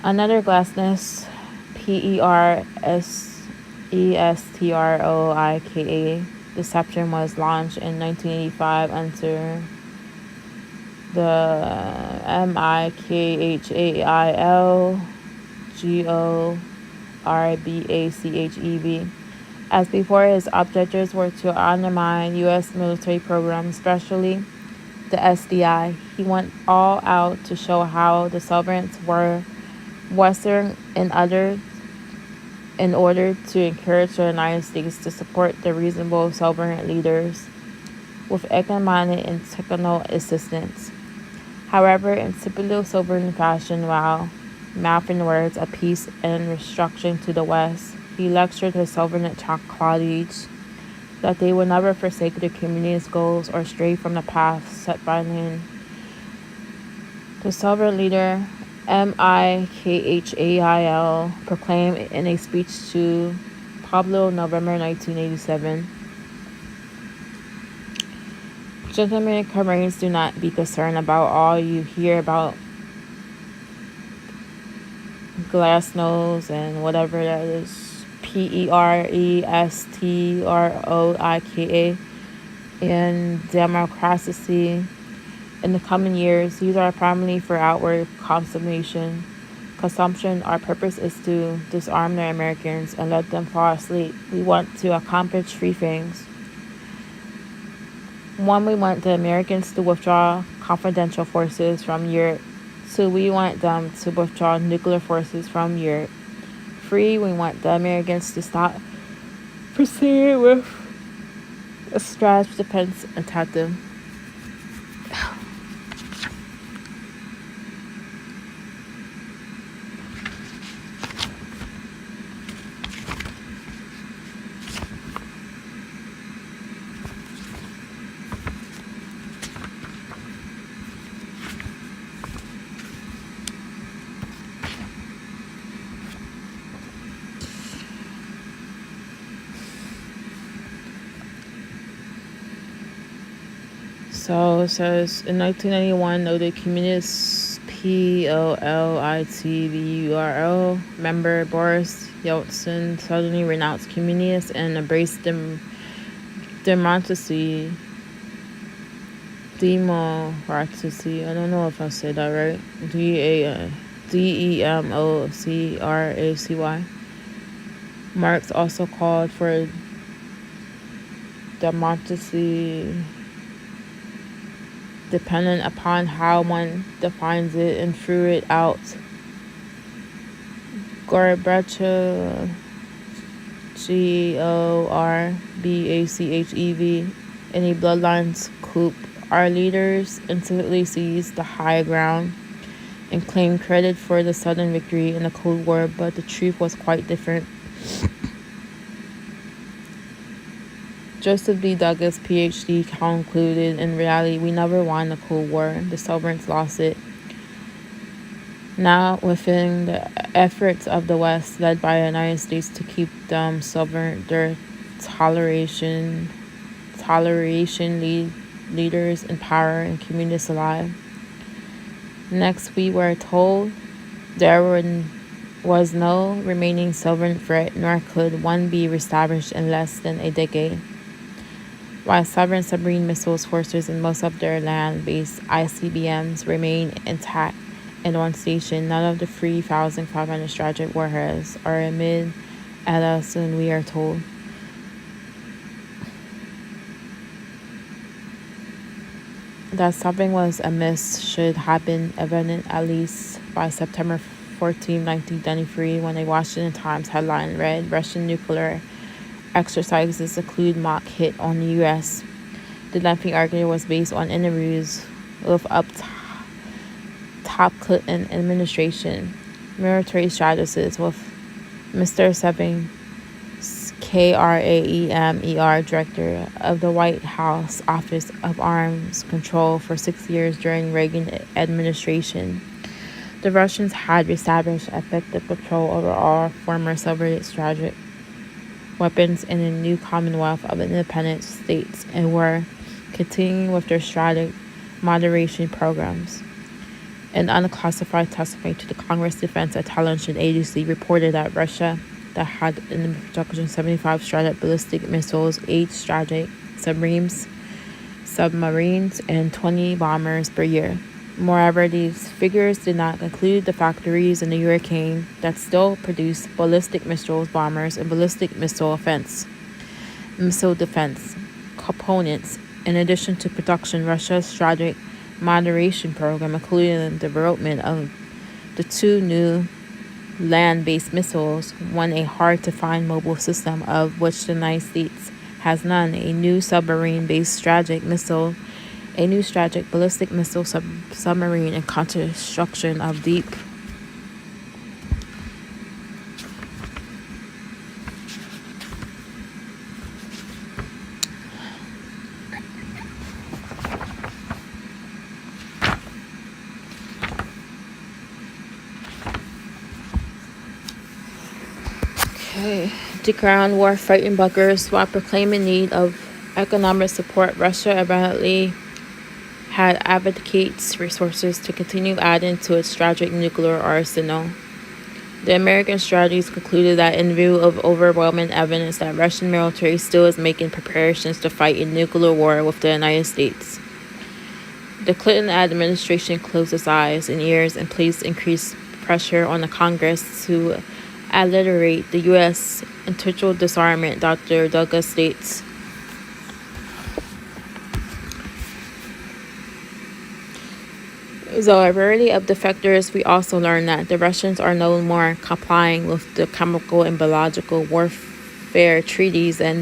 Another Glasnost, PERSESTROIKA deception was launched in 1985 under the MIKHAILGORBACHEV. As before, his objectives were to undermine U.S. military programs, especially the SDI. He went all out to show how the sovereigns were Western and other in order to encourage the United States to support the reasonable sovereign leaders with economic and technical assistance. However, in typical sovereign fashion, while mouthing words of peace and restructuring to the West, he lectured his sovereign colleagues that they would never forsake their communist goals or stray from the path set by him. The sovereign leader, MIKHAIL, proclaimed in a speech to Pablo November 1987, "Gentlemen, comrades, do not be concerned about all you hear about Glasnost and whatever that is, PERESTROIKA, and democracy. In the coming years, these are primarily for outward consumption. Our purpose is to disarm the Americans and let them fall asleep. We want to accomplish three things. One, we want the Americans to withdraw confidential forces from Europe. Two, we want them to withdraw nuclear forces from Europe. Three, we want the Americans to stop proceeding with a strategic defense attack them." So it says, in 1991, noted communist POLITBURO member Boris Yeltsin suddenly renounced communists and embraced democracy. I don't know if I said that right. DEMOCRACY. Marx also called for democracy dependent upon how one defines it and threw it out. Gorbachev, GORBACHEV, in a bloodlines coup, our leaders intimately seized the high ground and claimed credit for the sudden victory in the Cold War, but the truth was quite different. Joseph D. Douglas, Ph.D., concluded, in reality, we never won the Cold War. The sovereigns lost it. Now, within the efforts of the West, led by the United States to keep them sovereign, their toleration leaders in power and communists alive. Next, we were told there was no remaining sovereign threat, nor could one be reestablished in less than a decade. While sovereign submarine missiles forces and most of their land-based ICBMs remain intact and on station, none of the 3,500 strategic warheads are aimed at us, and we are told. That something was amiss should have been evident at least by September 14, 1993, when a Washington Times headline read, "Russian nuclear exercises include mock hit on the U.S." The lengthy argument was based on interviews with top Clinton administration military strategists, with Mr. Seven Kramer, director of the White House Office of Arms Control for 6 years during Reagan administration. The Russians had established effective control over all former Soviet strategic weapons in a new Commonwealth of Independent States and were continuing with their strategic moderation programs. An unclassified testimony to the Congress Defense Intelligence Agency reported that Russia that had in production 75 strategic ballistic missiles, 8 strategic submarines, and 20 bombers per year. Moreover, these figures did not include the factories in the Ukraine that still produce ballistic missiles, bombers, and ballistic missile defense components. In addition to production, Russia's strategic moderation program included the development of the 2 new land-based missiles, one a hard-to-find mobile system of which the United States has none, a new submarine-based strategic missile, a new strategic ballistic missile submarine, and construction of deep the ground war fighting bunkers while proclaiming need of economic support. Russia evidently had advocates resources to continue adding to its strategic nuclear arsenal. The American strategies concluded that in view of overwhelming evidence that Russian military still is making preparations to fight a nuclear war with the United States, the Clinton administration closed its eyes and ears and placed increased pressure on the Congress to alliterate the U.S. intellectual disarmament, Dr. Douglas states. So, a variety of defectors, we also learned that the Russians are no more complying with the chemical and biological warfare treaties than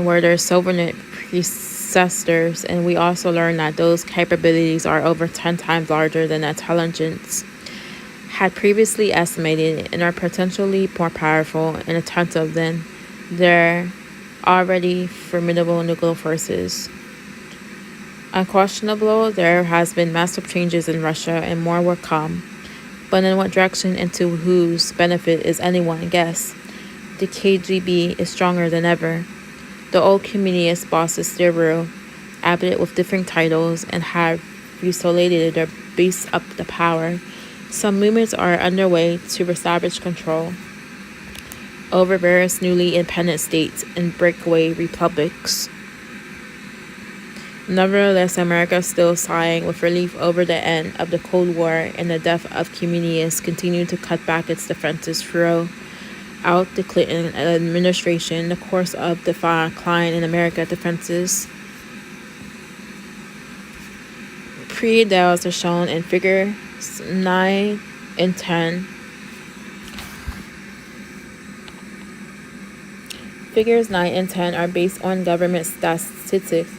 were their Soviet predecessors, and we also learned that those capabilities are over 10 times larger than intelligence had previously estimated and are potentially more powerful and attentive than their already formidable nuclear forces. Unquestionably, there has been massive changes in Russia and more will come, but in what direction and to whose benefit is anyone guess. The KGB is stronger than ever. The old communist bosses still rule, albeit with different titles, and have consolidated their base up the power. Some movements are underway to reestablish control over various newly independent states and breakaway republics. Nevertheless, America is still sighing with relief over the end of the Cold War and the death of communists continued to cut back its defenses throughout the Clinton administration. The course of the decline in American defenses pre-Dallas are shown in figures 9 and 10. Figures 9 and 10 are based on government statistics,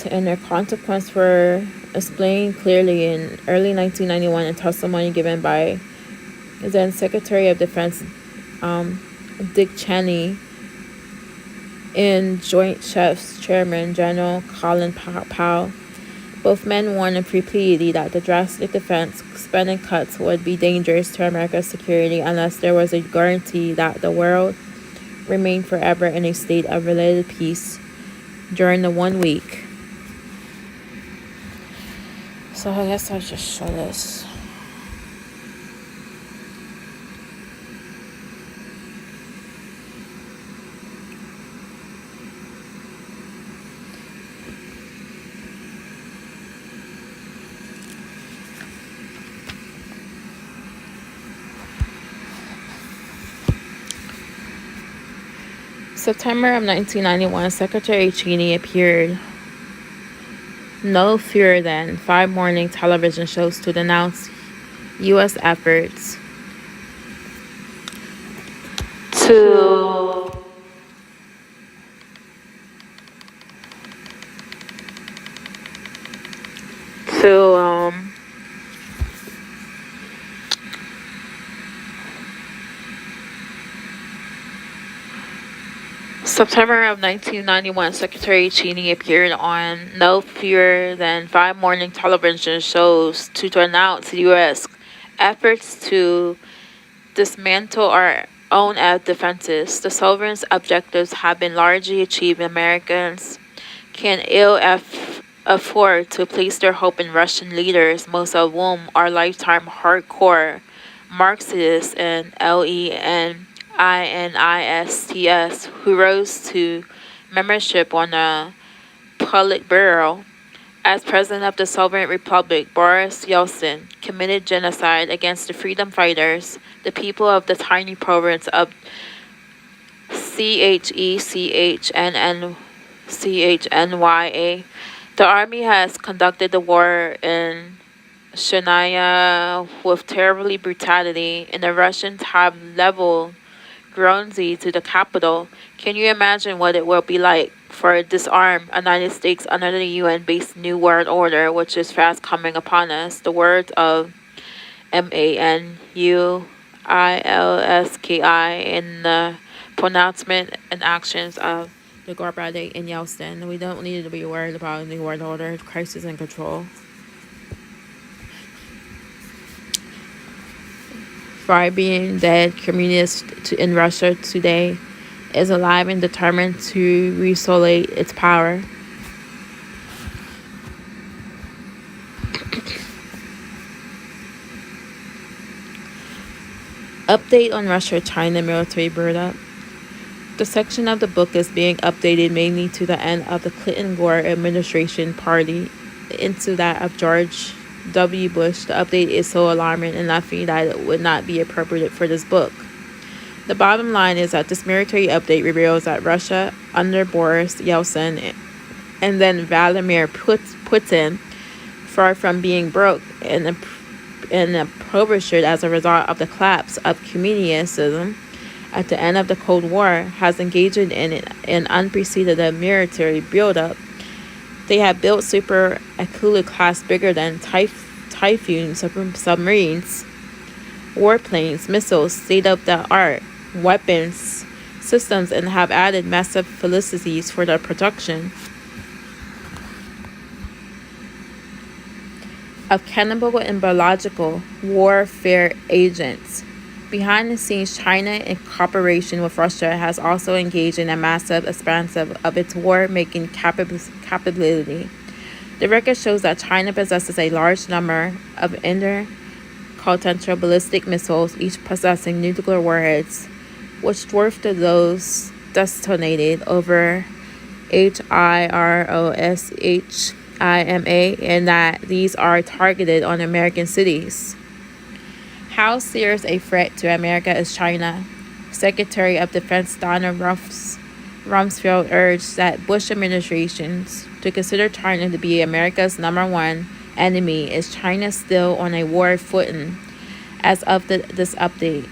and their consequences were explained clearly in early 1991 in testimony given by then Secretary of Defense Dick Cheney and Joint Chiefs Chairman General Colin Powell. Both men warned repeatedly that the drastic defense spending cuts would be dangerous to America's security unless there was a guarantee that the world remained forever in a state of related peace during the 1 week. So I guess I'll just show this. September of 1991, Secretary Cheney appeared no fewer than 5 morning television shows to denounce U.S. efforts to to September of 1991, Secretary Cheney appeared on no fewer than 5 morning television shows to announce U.S. efforts to dismantle our own air defenses. The sovereign's objectives have been largely achieved. Americans can afford to place their hope in Russian leaders, most of whom are lifetime hardcore Marxists and Leninists who rose to membership on the Politburo. As president of the Soviet Republic, Boris Yeltsin committed genocide against the freedom fighters, the people of the tiny province of Chechnya. The army has conducted the war in Chechnya with terrible brutality, and the Russians have leveled Grozny to the capital. Can you imagine what it will be like for disarm a United States under the UN-based New World Order, which is fast coming upon us? The words of Manuilski in the pronouncement and actions of the Gorbachev and Yeltsin. We don't need to be worried about the New World Order, crisis and control. Far being dead, communist in Russia today is alive and determined to resolate its power. Update on Russia-China military buildup. The section of the book is being updated mainly to the end of the Clinton-Gore administration party into that of George W. Bush. The update is so alarming and laughing that it would not be appropriate for this book. The bottom line is that this military update reveals that Russia, under Boris Yeltsin and then Vladimir Putin, far from being broke and impoverished as a result of the collapse of communism at the end of the Cold War, has engaged in an unprecedented military buildup. They have built Super Akula class bigger than Typhoon submarines, warplanes, missiles, state-of-the-art weapons systems, and have added massive facilities for their production of chemical and biological warfare agents. Behind the scenes, China, in cooperation with Russia, has also engaged in a massive expansion of its war-making capability. The record shows that China possesses a large number of intercontinental ballistic missiles, each possessing nuclear warheads, which dwarf those detonated over Hiroshima, and that these are targeted on American cities. How serious a threat to America is China? Secretary of Defense Donald Rumsfeld urged that Bush administrations to consider China to be America's #1 enemy. Is China still on a war footing? As of this update,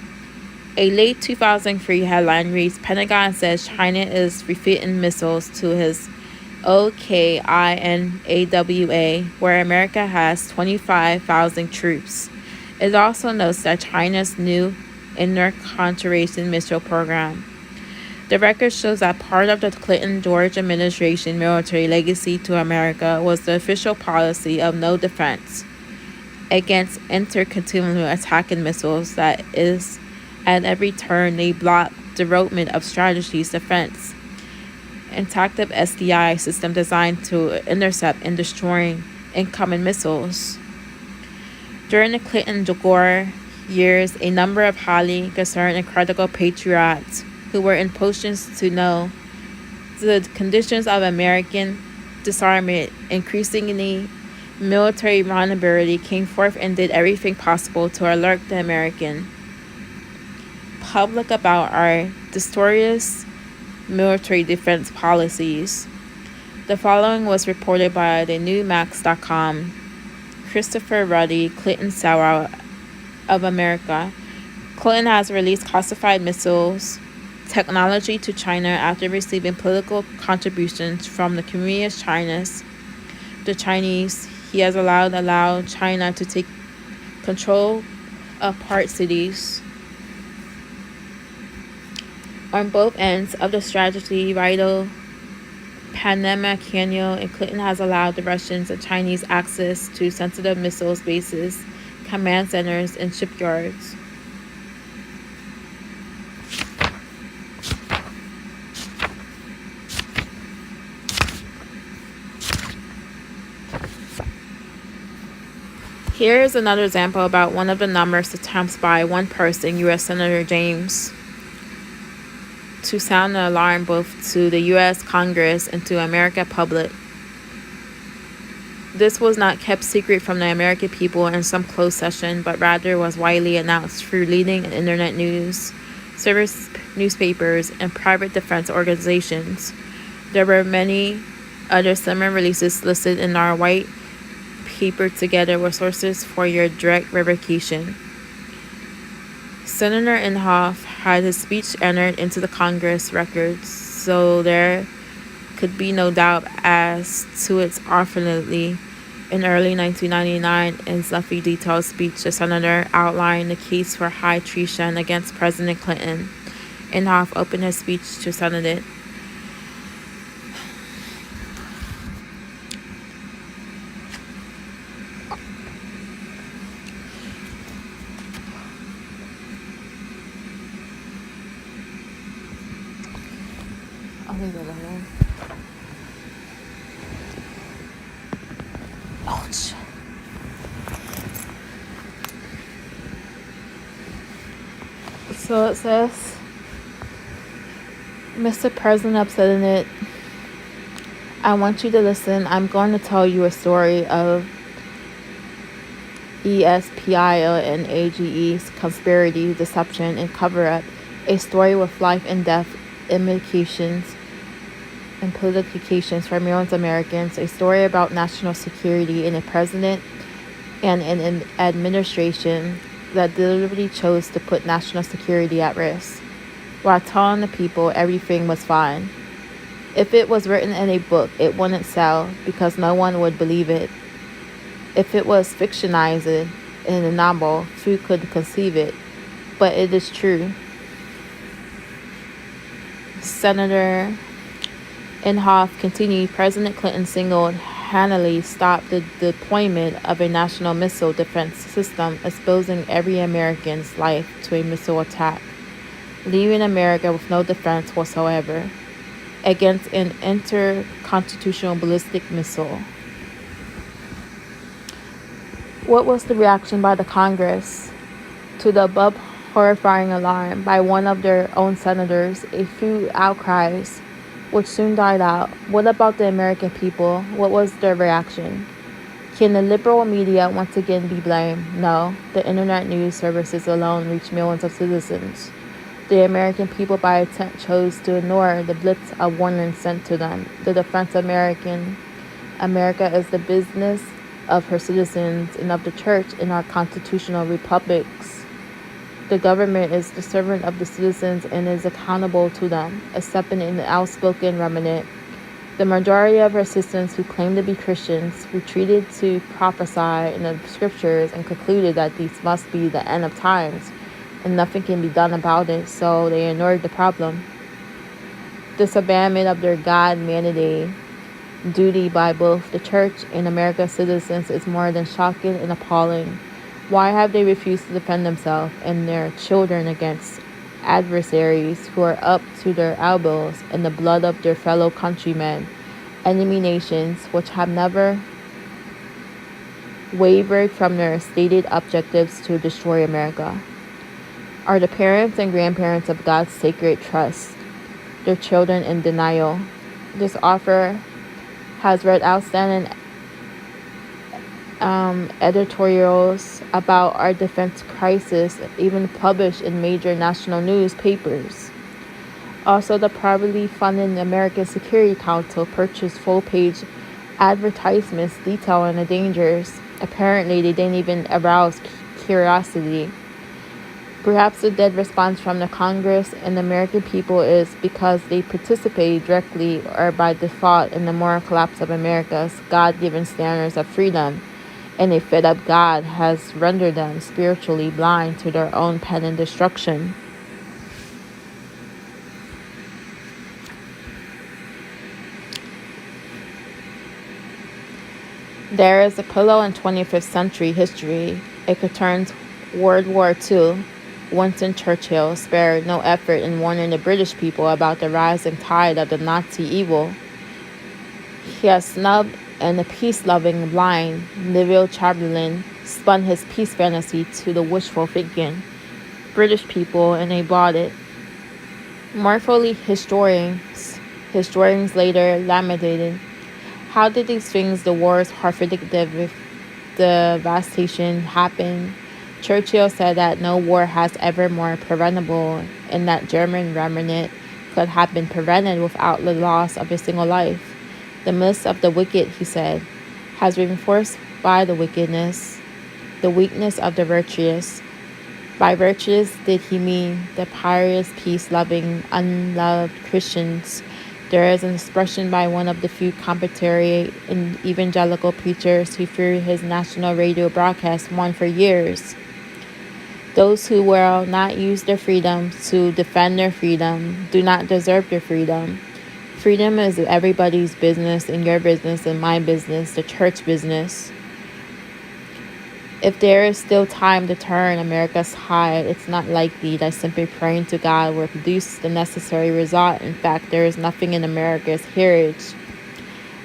a late 2003 headline reads, Pentagon says China is refitting missiles to his OKINAWA, where America has 25,000 troops. It also notes that China's new intercontinental missile program. The record shows that part of the Clinton-George administration military legacy to America was the official policy of no defense against intercontinental attacking missiles. That is, at every turn, they block development of strategies defense. Interactive SDI system designed to intercept and destroying incoming missiles. During the Clinton-Gore years, a number of highly concerned and critical patriots who were in positions to know the conditions of American disarmament, increasingly military vulnerability, came forth and did everything possible to alert the American public about our disastrous military defense policies. The following was reported by the Newsmax.com. Christopher Ruddy, Clinton Sauer of America. Clinton has released classified missiles technology to China after receiving political contributions from the Communist Chinese. The Chinese, He has allowed China to take control of port cities. On both ends of the strategy, vital Panama Canal, and Clinton has allowed the Russians and Chinese access to sensitive missiles bases, command centers, and shipyards. Here is another example about one of the numerous attempts by one person, U.S. Senator James, to sound an alarm both to the U.S. Congress and to American public. This was not kept secret from the American people in some closed session, but rather was widely announced through leading internet news, service newspapers, and private defense organizations. There were many other similar releases listed in our white paper together with sources for your direct verification. Senator Inhofe had his speech entered into the Congress records, so there could be no doubt as to its authenticity. In early 1999, in fluffy detailed speech, the senator outlined the case for high treason against President Clinton. Inhofe opened his speech to Senate. I'll leave it alone. Ouch. So it says, Mr. President of Senate, I want you to listen. I'm going to tell you a story of ESPIL and AGE's conspiracy, deception, and cover-up. A story with life and death implications and political implications for millions of Americans. A story about national security and a president and an administration that deliberately chose to put national security at risk, while telling the people everything was fine. If it was written in a book, it wouldn't sell because no one would believe it. If it was fictionized in a novel, few could conceive it, but it is true. Senator Inhofe continued, President Clinton single-handedly stopped the deployment of a national missile defense system, exposing every American's life to a missile attack, leaving America with no defense whatsoever against an intercontinental ballistic missile. What was the reaction by the Congress to the above horrifying alarm by one of their own senators? A few outcries, which soon died out. What about the American people? What was their reaction? Can the liberal media once again be blamed? No. The internet news services alone reach millions of citizens. The American people by intent chose to ignore the blitz of warning sent to them. The defense of America is the business of her citizens and of the church in our constitutional republics. The government is the servant of the citizens and is accountable to them, except in an outspoken remnant. The majority of her citizens who claim to be Christians retreated to prophesy in the scriptures and concluded that these must be the end of times and nothing can be done about it, so they ignored the problem. This abandonment of their God-mandated duty by both the church and America's citizens is more than shocking and appalling. Why have they refused to defend themselves and their children against adversaries who are up to their elbows in the blood of their fellow countrymen, enemy nations which have never wavered from their stated objectives to destroy America? Are the parents and grandparents of God's sacred trust, their children in denial? This author has read outstanding editorials about our defense crisis, even published in major national newspapers. Also, the privately funded American Security Council purchased full-page advertisements detailing the dangers. Apparently, they didn't even arouse curiosity. Perhaps the dead response from the Congress and the American people is because they participated directly or by default in the moral collapse of America's God-given standards of freedom, and a fed-up God has rendered them spiritually blind to their own pen and destruction. There is a pillow in 25th century history. It concerns World War II. Winston Churchill spared no effort in warning the British people about the rising tide of the Nazi evil. He has snubbed and the peace-loving blind Neville Chamberlain spun his peace fantasy to the wishful thinking British people, and they bought it. Mournfully, historians later lamented. How did these things, the wars, horrific devastation, happen? Churchill said that no war has ever more preventable, and that German remnant could have been prevented without the loss of a single life. The midst of the wicked, he said, has been forced by the wickedness, the weakness of the virtuous. By virtuous did he mean the pious, peace-loving, unloved Christians. There is an expression by one of the few contemporary evangelical preachers who through his national radio broadcast won for years. Those who will not use their freedom to defend their freedom do not deserve their freedom. Freedom is everybody's business, and your business, and my business, the church business. If there is still time to turn America's tide, it's not likely that simply praying to God will produce the necessary result. In fact, there is nothing in America's heritage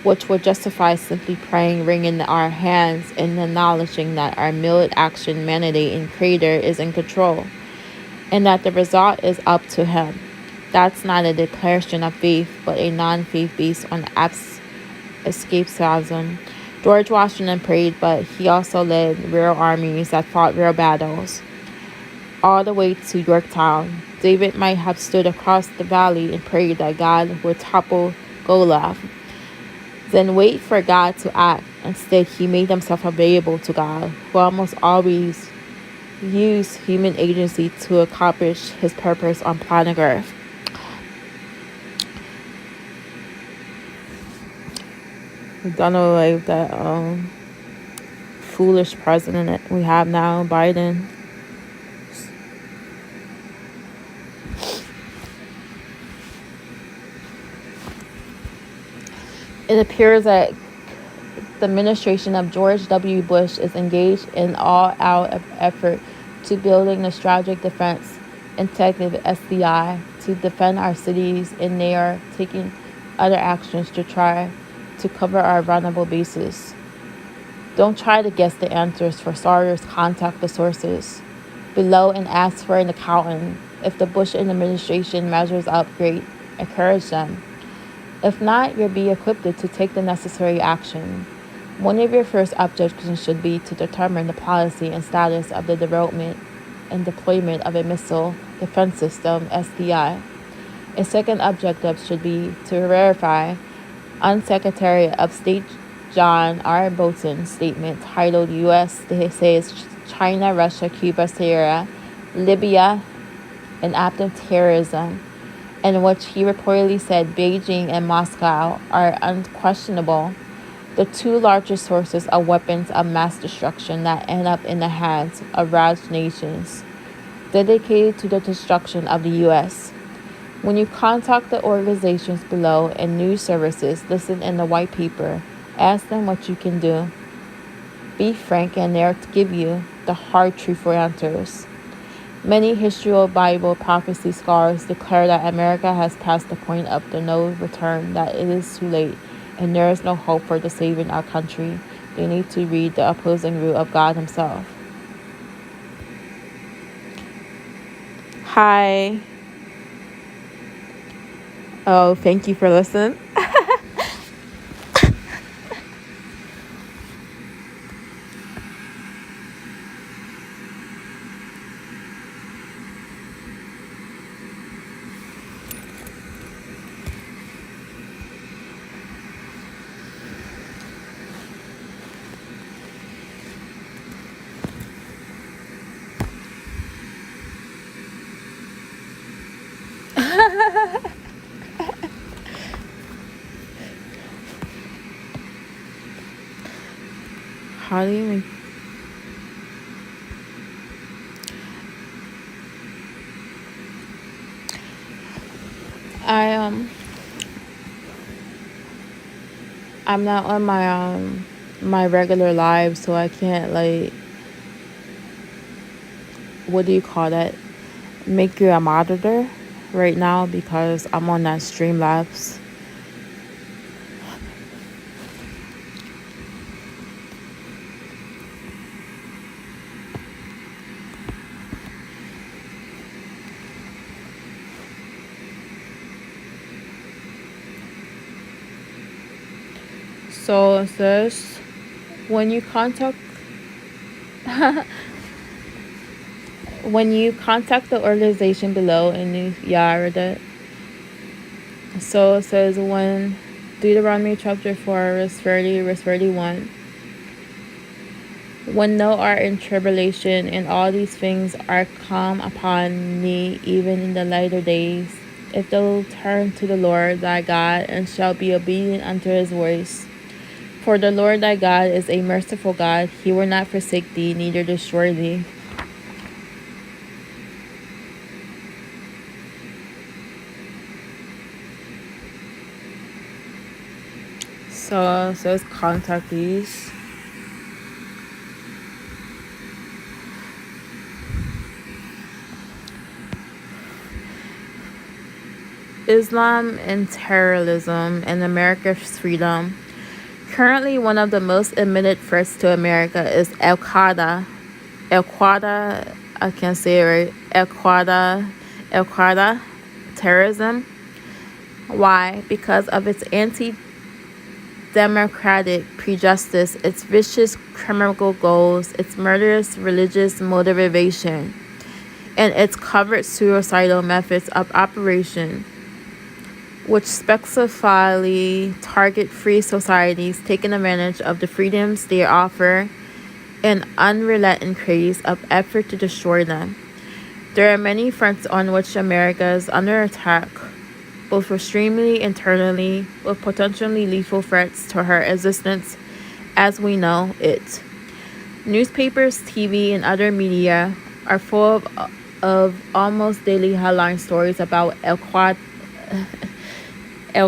which would justify simply praying, wringing our hands, and acknowledging that our milled action mandate and Creator is in control, and that the result is up to Him. That's not a declaration of faith, but a non-faith based on escapism. George Washington prayed, but he also led real armies that fought real battles. All the way to Yorktown, David might have stood across the valley and prayed that God would topple Goliath, then wait for God to act. Instead, he made himself available to God, who almost always used human agency to accomplish his purpose on planet Earth. We've done away with that foolish president that we have now, Biden. It appears that the administration of George W. Bush is engaged in all-out effort to building a strategic defense integrated SDI to defend our cities, and they are taking other actions to try to cover our vulnerable bases. Don't try to guess the answers. For starters, contact the sources below and ask for an accountant. If the Bush administration measures up, great, encourage them. If not, you'll be equipped to take the necessary action. One of your first objectives should be to determine the policy and status of the development and deployment of a missile defense system, SDI. A second objective should be to verify Undersecretary of State John R. Bolton's statement titled U.S. says China, Russia, Cuba, Syria, Libya, and active terrorism, in which he reportedly said Beijing and Moscow are unquestionable the two largest sources of weapons of mass destruction that end up in the hands of ravaged nations dedicated to the destruction of the U.S. When you contact the organizations below and news services listed in the white paper, ask them what you can do. Be frank, and they'll give you the hard, truthful answers. Many historical Bible prophecy scholars declare that America has passed the point of the no return, that it is too late, and there is no hope for the saving our country. They need to read the opposing view of God Himself. Hi. Oh, thank you for listening. How do you make... I I'm not on my regular live, so I can't, like, what do you call that? Make you a moderator right now because I'm on that Streamlabs. So it says when you contact when you contact the organization below and you read it. So it says when Deuteronomy chapter 4 verse 30 verse 31. When thou art in tribulation and all these things are come upon thee, even in the later days, if thou turn to the Lord thy God and shalt be obedient unto his voice. For the Lord thy God is a merciful God, he will not forsake thee, neither destroy thee. So it says contact these. Islam and terrorism and America's freedom. Currently, one of the most admitted threats to America is Al Qaeda. Al Qaeda, I can't say it right. Al Qaeda terrorism. Why? Because of its anti-democratic prejudice, its vicious criminal goals, its murderous religious motivation, and its covert suicidal methods of operation, which specifically target free societies taking advantage of the freedoms they offer and unrelenting craze of effort to destroy them. There are many fronts on which America is under attack, both extremely internally, with potentially lethal threats to her existence as we know it. Newspapers, TV, and other media are full of almost daily headline stories about Al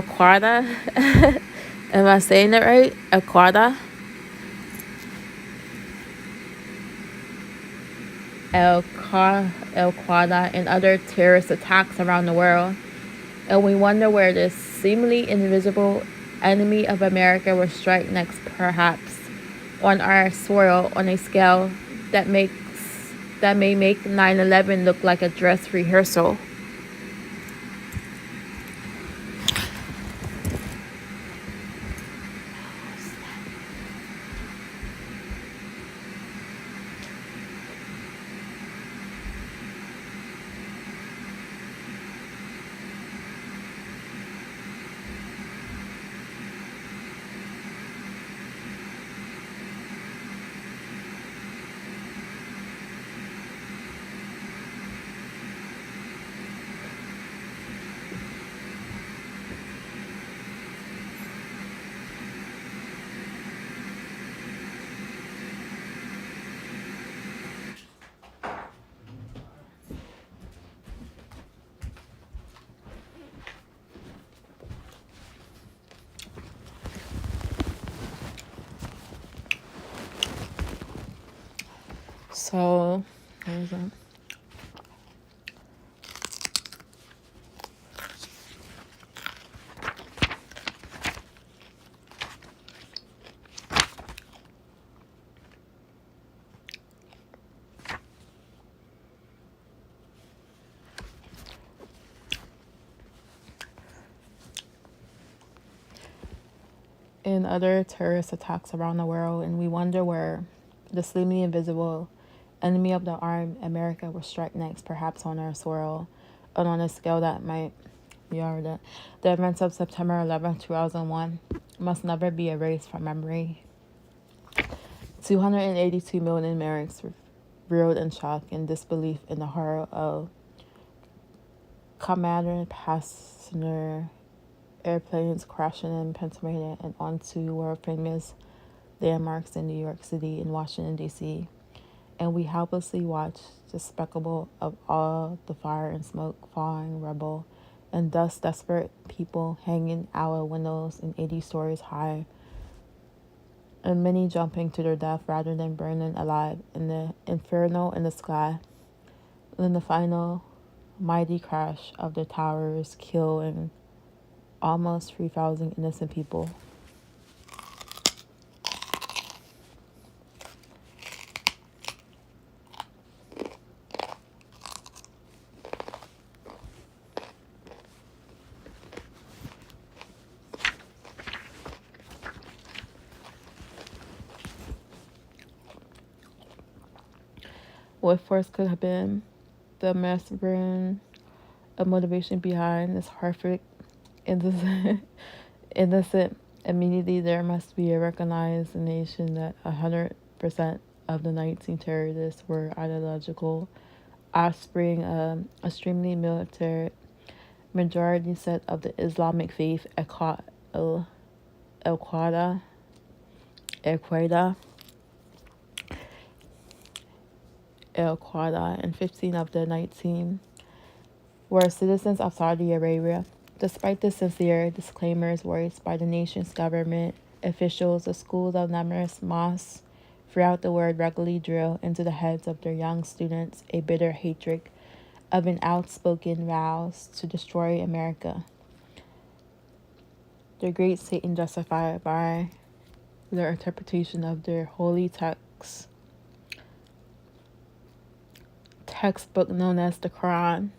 Qaeda. Am I saying it right? Al Qaeda? Al Qaeda and other terrorist attacks around the world. And we wonder where this seemingly invisible enemy of America will strike next, perhaps on our soil on a scale that may make 9/11 look like a dress rehearsal. So, what is that? And other terrorist attacks around the world, and we wonder where the seemingly invisible enemy of the armed America will strike next, perhaps on our soil, and on a scale that might be already. The events of September 11th, 2001 must never be erased from memory. 282 million Americans reeled in shock and disbelief in the horror of Commander passenger airplanes crashing in Pennsylvania and onto world famous landmarks in New York City and Washington, D.C., and we helplessly watch the spectacle of all the fire and smoke, falling rubble, and thus desperate people hanging out of windows in 80 stories high, and many jumping to their death rather than burning alive in the inferno in the sky. Then the final mighty crash of the towers killing almost 3,000 innocent people. What force could have been the massacring of motivation behind this horrific, innocent, innocent immunity? There must be a recognized nation that 100% of the 19 terrorists were ideological offspring of extremely military majority set of the Islamic faith, Al-Qaeda, and 15 of the 19 were citizens of Saudi Arabia. Despite the sincere disclaimers voiced by the nation's government officials, the schools of numerous mosques throughout the world regularly drill into the heads of their young students a bitter hatred of an outspoken vows to destroy America. The great Satan justified by their interpretation of their holy textbook known as the Quran.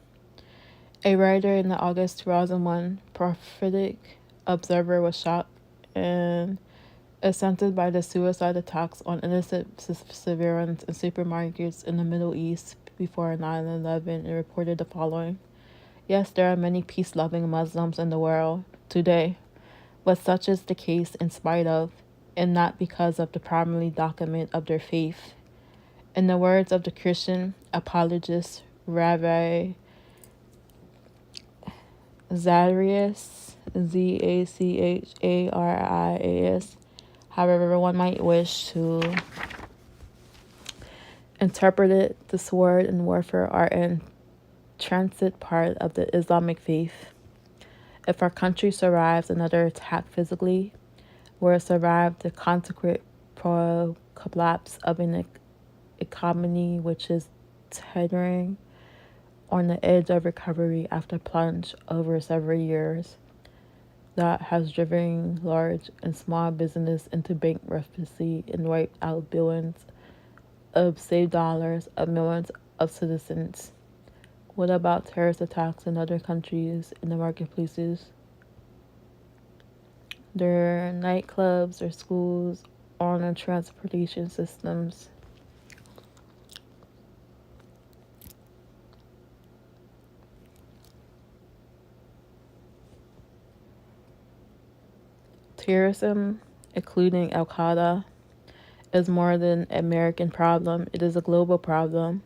A writer in the August 2001 Prophetic Observer was shocked and assented by the suicide attacks on innocent civilians in supermarkets in the Middle East before 9/11 and reported the following. Yes, there are many peace-loving Muslims in the world today, but such is the case in spite of, and not because of the primary document of their faith. In the words of the Christian apologist Rabbi Zacharias, Zacharias, however one might wish to interpret it, this word and warfare are an intrinsic part of the Islamic faith. If our country survives another attack physically, or survive the consequent collapse of an economy which is teetering on the edge of recovery after plunge over several years, that has driven large and small business into bankruptcy and wiped out billions of saved dollars of millions of citizens. What about terrorist attacks in other countries in the marketplaces? Their nightclubs, their schools, on their transportation systems. Terrorism, including Al-Qaeda, is more than an American problem. It is a global problem.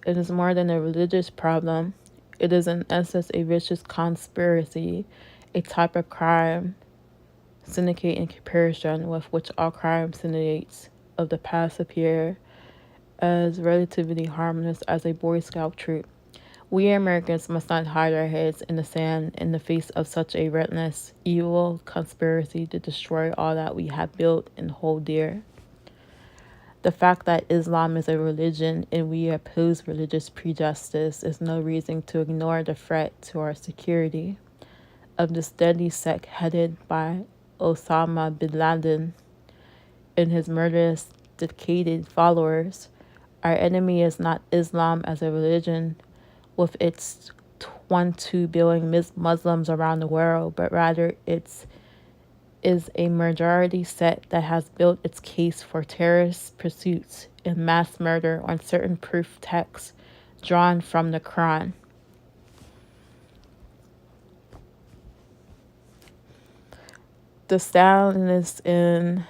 It is more than a religious problem. It is in essence a vicious conspiracy, a type of crime syndicate in comparison with which all crime syndicates of the past appear as relatively harmless as a Boy Scout troop. We Americans must not hide our heads in the sand in the face of such a relentless, evil conspiracy to destroy all that we have built and hold dear. The fact that Islam is a religion and we oppose religious prejudice is no reason to ignore the threat to our security of this deadly sect headed by Osama bin Laden and his murderous, dedicated followers. Our enemy is not Islam as a religion with its 22 billion Muslims around the world, but rather it is a majority set that has built its case for terrorist pursuits and mass murder on certain proof texts drawn from the Quran. The Stalinist and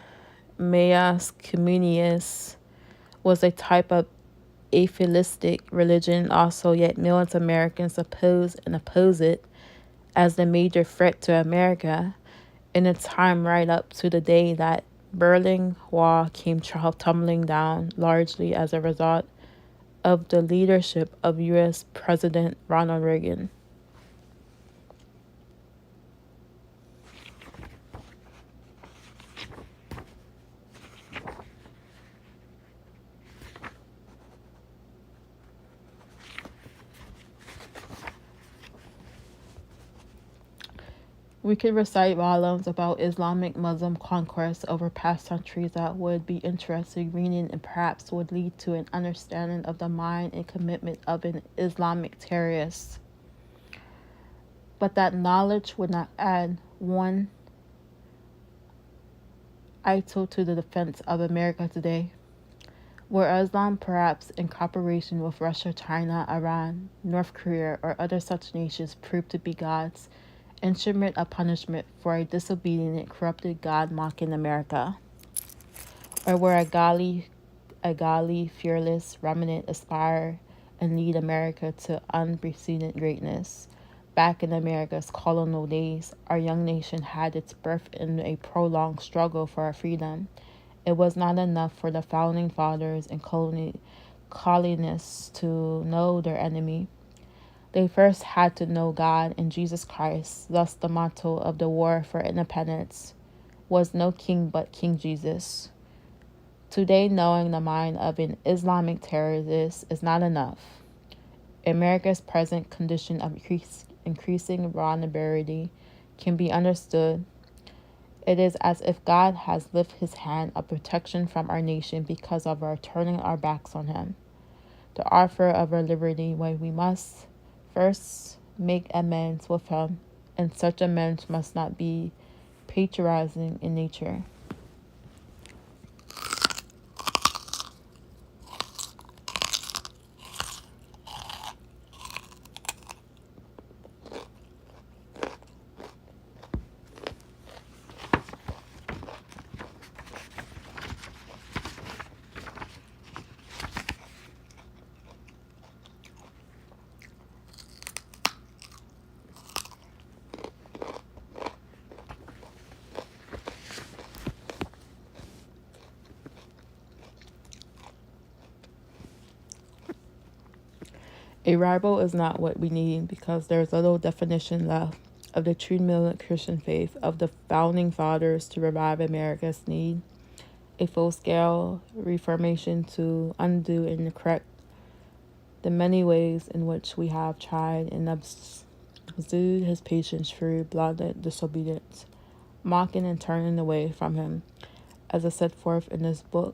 Maoist communists was a type of atheistic religion also, yet millions of Americans oppose it as the major threat to America in a time right up to the day that Berlin Wall came tumbling down largely as a result of the leadership of U.S. President Ronald Reagan. We could recite volumes about Islamic Muslim conquest over past centuries that would be interesting reading and perhaps would lead to an understanding of the mind and commitment of an Islamic terrorist. But that knowledge would not add one iota to the defense of America today. Were Islam perhaps in cooperation with Russia, China, Iran, North Korea, or other such nations proved to be God's instrument of punishment for a disobedient, corrupted, God-mocking America? Or were a godly, fearless remnant aspire and lead America to unprecedented greatness? Back in America's colonial days, our young nation had its birth in a prolonged struggle for our freedom. It was not enough for the founding fathers and colonists to know their enemy. They first had to know God and Jesus Christ. Thus, the motto of the War for Independence was "No king but King Jesus." Today, knowing the mind of an Islamic terrorist is not enough. America's present condition of increasing vulnerability can be understood. It is as if God has lifted his hand of protection from our nation because of our turning our backs on him. The offer of our liberty, when we must first make amends with him, and such amends must not be patronizing in nature. A rival is not what we need because there's little definition left of the true militant Christian faith of the founding fathers to revive America's need. A full-scale reformation to undo and correct the many ways in which we have tried and exuded his patience through blinded disobedience, mocking and turning away from him. As I set forth in this book,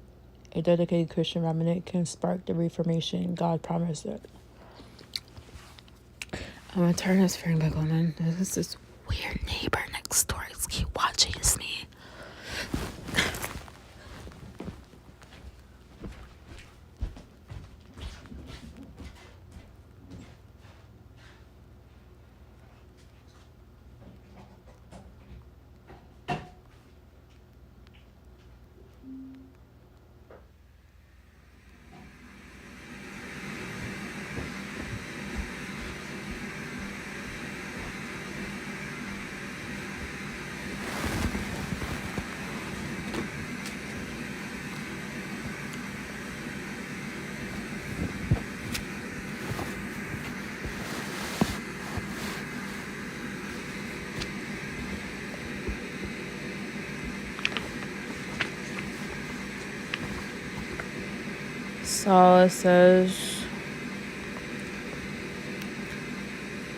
a dedicated Christian remnant can spark the reformation God promised it. I'm gonna turn this thing back on. And there's this weird neighbor next door. He's keep watching. It's me. So it says,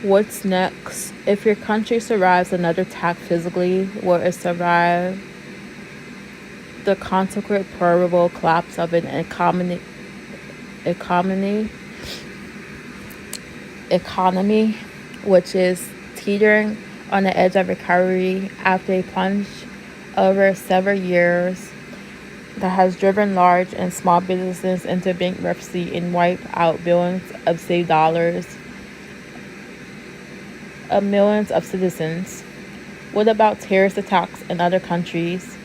what's next? If your country survives another attack physically, will it survive the consequent probable collapse of an economy which is teetering on the edge of recovery after a plunge over several years that has driven large and small businesses into bankruptcy and wiped out billions of saved dollars of millions of citizens? What about terrorist attacks in other countries,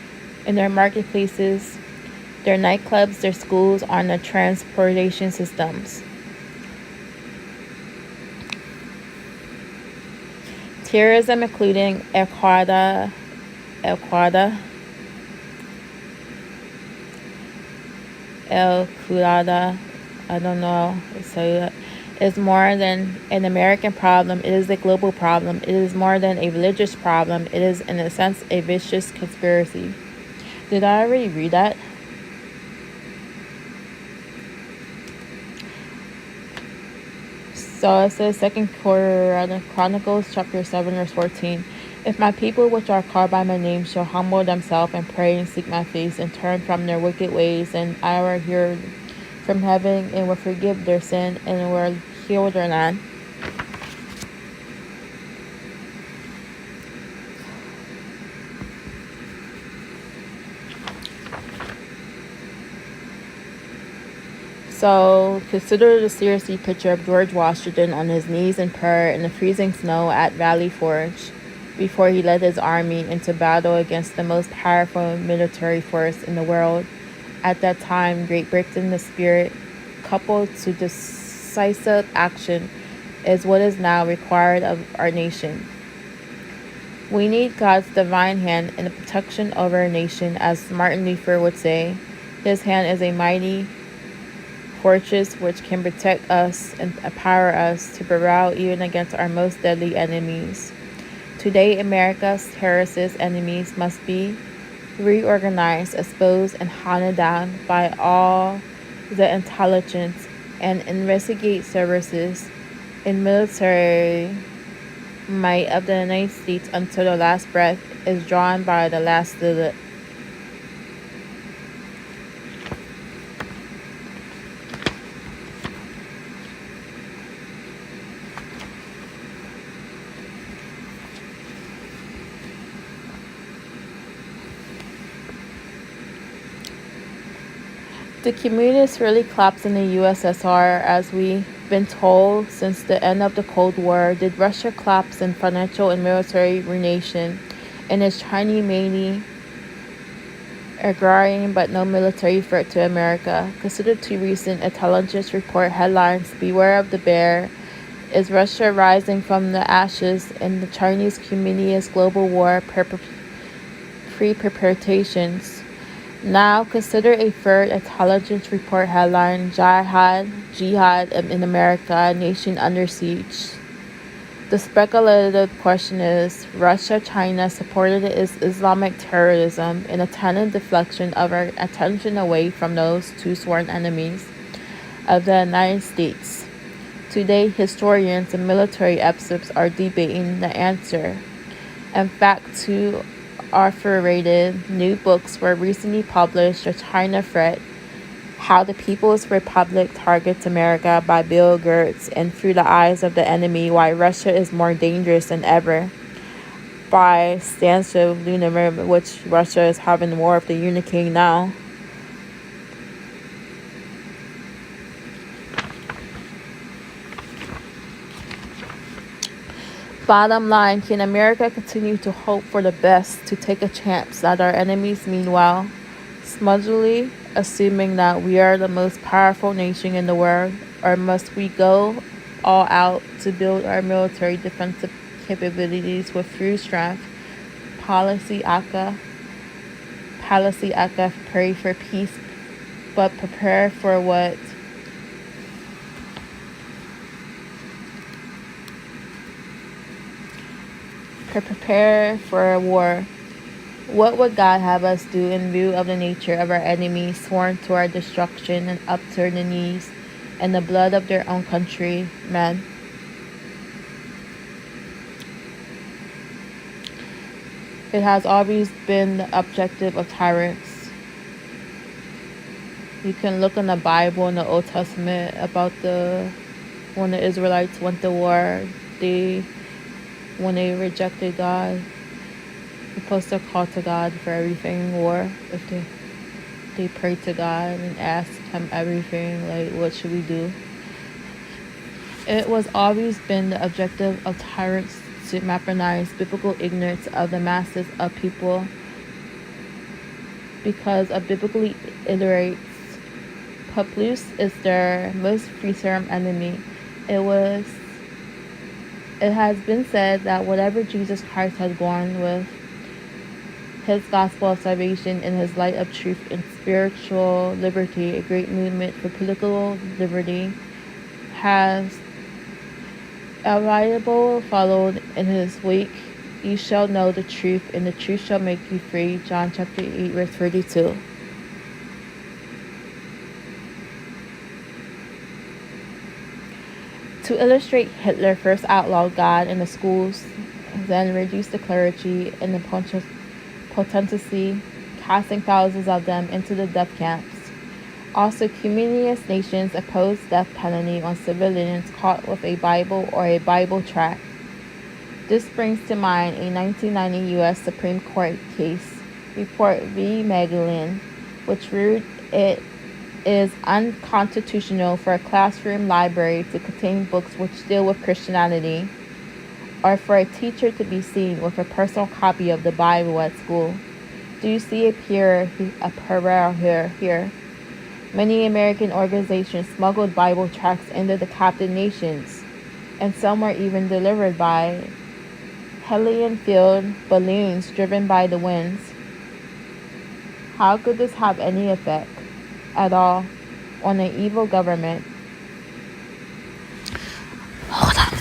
in their marketplaces, their nightclubs, their schools, on their transportation systems? Terrorism, including Al-Qaeda, El Curada, I don't know, so is more than an American problem. It is a global problem. It is more than a religious problem. It is, in a sense, a vicious conspiracy. Did I already read that? So it says 2 Chronicles chapter 7 verse 14. If my people which are called by my name shall humble themselves and pray and seek my face and turn from their wicked ways, and I will hear from heaven and will forgive their sin and will heal their land. So consider the seriously picture of George Washington on his knees in prayer in the freezing snow at Valley Forge before he led his army into battle against the most powerful military force in the world. At that time, Great Britain's spirit, coupled to decisive action, is what is now required of our nation. We need God's divine hand in the protection of our nation, as Martin Luther would say. His hand is a mighty fortress which can protect us and empower us to prevail even against our most deadly enemies. Today, America's terrorist enemies must be reorganized, exposed, and hunted down by all the intelligence and investigate services and military might of the United States until the last breath is drawn by the last bullet. The communists really collapsed in the USSR, as we've been told since the end of the Cold War. Did Russia collapse in financial and military ruination, and is China mainly agrarian but no military threat to America? Consider two recent intelligence report headlines: Beware of the Bear. Is Russia rising from the ashes? In the Chinese Communist Global War pre-preparations. Now consider a third intelligence report headline: Jihad in America, nation under siege. The speculative question is, Russia, China supported Islamic terrorism in a tentative deflection of our attention away from those two sworn enemies of the United States. Today, historians and military experts are debating the answer. In fact, two author-rated new books were recently published: The China Threat, How the People's Republic Targets America by Bill Gertz, and Through the Eyes of the Enemy, Why Russia is More Dangerous Than Ever by Stanislav Lunar, which Russia is having war with the Uniking now. Bottom line, can America continue to hope for the best, to take a chance that our enemies meanwhile smugly assuming that we are the most powerful nation in the world? Or must we go all out to build our military defensive capabilities with true strength? Policy ACA, pray for peace, but prepare for what? Prepare for a war. What would God have us do in view of the nature of our enemies, sworn to our destruction and up to their knees in the blood of their own countrymen? It has always been the objective of tyrants. You can look in the Bible in the Old Testament about when the Israelites went to war, when they rejected God, they're supposed to call to God for everything, or if they pray to God and ask Him everything, like, what should we do? It was always been the objective of tyrants to weaponize biblical ignorance of the masses of people, because a biblically illiterate populace is their most fearsome enemy. It has been said that whatever Jesus Christ has gone with his gospel of salvation and his light of truth and spiritual liberty, a great movement for political liberty, has inevitable followed in his wake. You shall know the truth, and the truth shall make you free. John chapter 8, verse 32. To illustrate, Hitler first outlawed God in the schools, then reduced the clergy and the potency, casting thousands of them into the death camps. Also, communist nations opposed death penalty on civilians caught with a Bible or a Bible tract. This brings to mind a 1990 U.S. Supreme Court case, Report v. Magdalene, which ruled it is unconstitutional for a classroom library to contain books which deal with Christianity, or for a teacher to be seen with a personal copy of the Bible at school. Do you see a parallel here? Many American organizations smuggled Bible tracts into the captive nations, and some were even delivered by helium-filled balloons driven by the winds. How could this have any effect at all on an evil government? Hold on.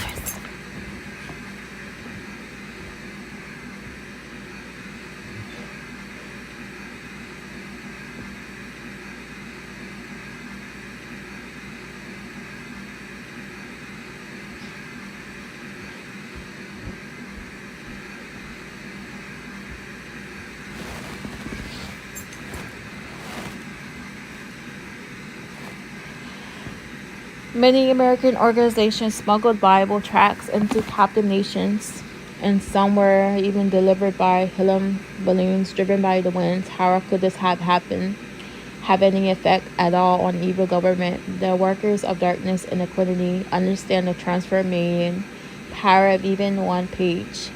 Many American organizations smuggled Bible tracts into captive nations, and some were even delivered by helium balloons driven by the winds. How could this have any effect at all on evil government? The workers of darkness and iniquity understand the transforming power of even one page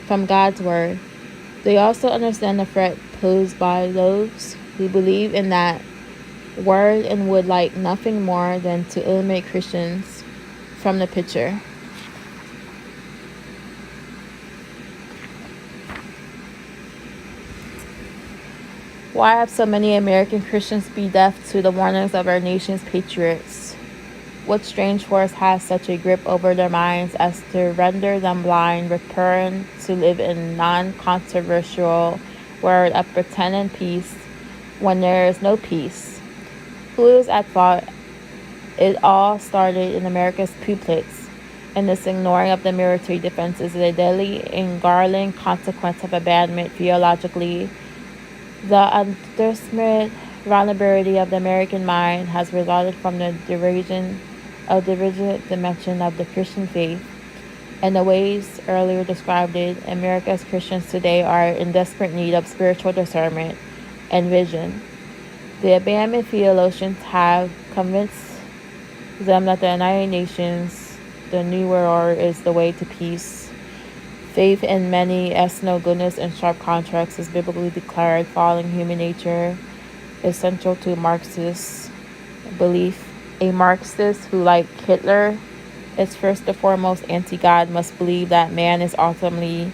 from God's word. They also understand the threat posed by those who believe in that word and would like nothing more than to eliminate Christians from the picture. Why have so many American Christians been deaf to the warnings of our nation's patriots? What strange force has such a grip over their minds as to render them blind, return to live in non-controversial world of pretended peace when there is no peace? Who is at fault? It all started in America's pulpits, and this ignoring of the military defense is a deadly and galling consequence of abandonment theologically. The underestimate vulnerability of the American mind has resulted from the divergent dimension of the Christian faith. In the ways earlier described it, America's Christians today are in desperate need of spiritual discernment and vision. The abandoned theologians have convinced them that the United Nations, the New World Order, is the way to peace. Faith in many ethno goodness and sharp contracts is biblically declared. Following human nature is central to Marxist belief. A Marxist who, like Hitler, is first and foremost anti-God must believe that man is ultimately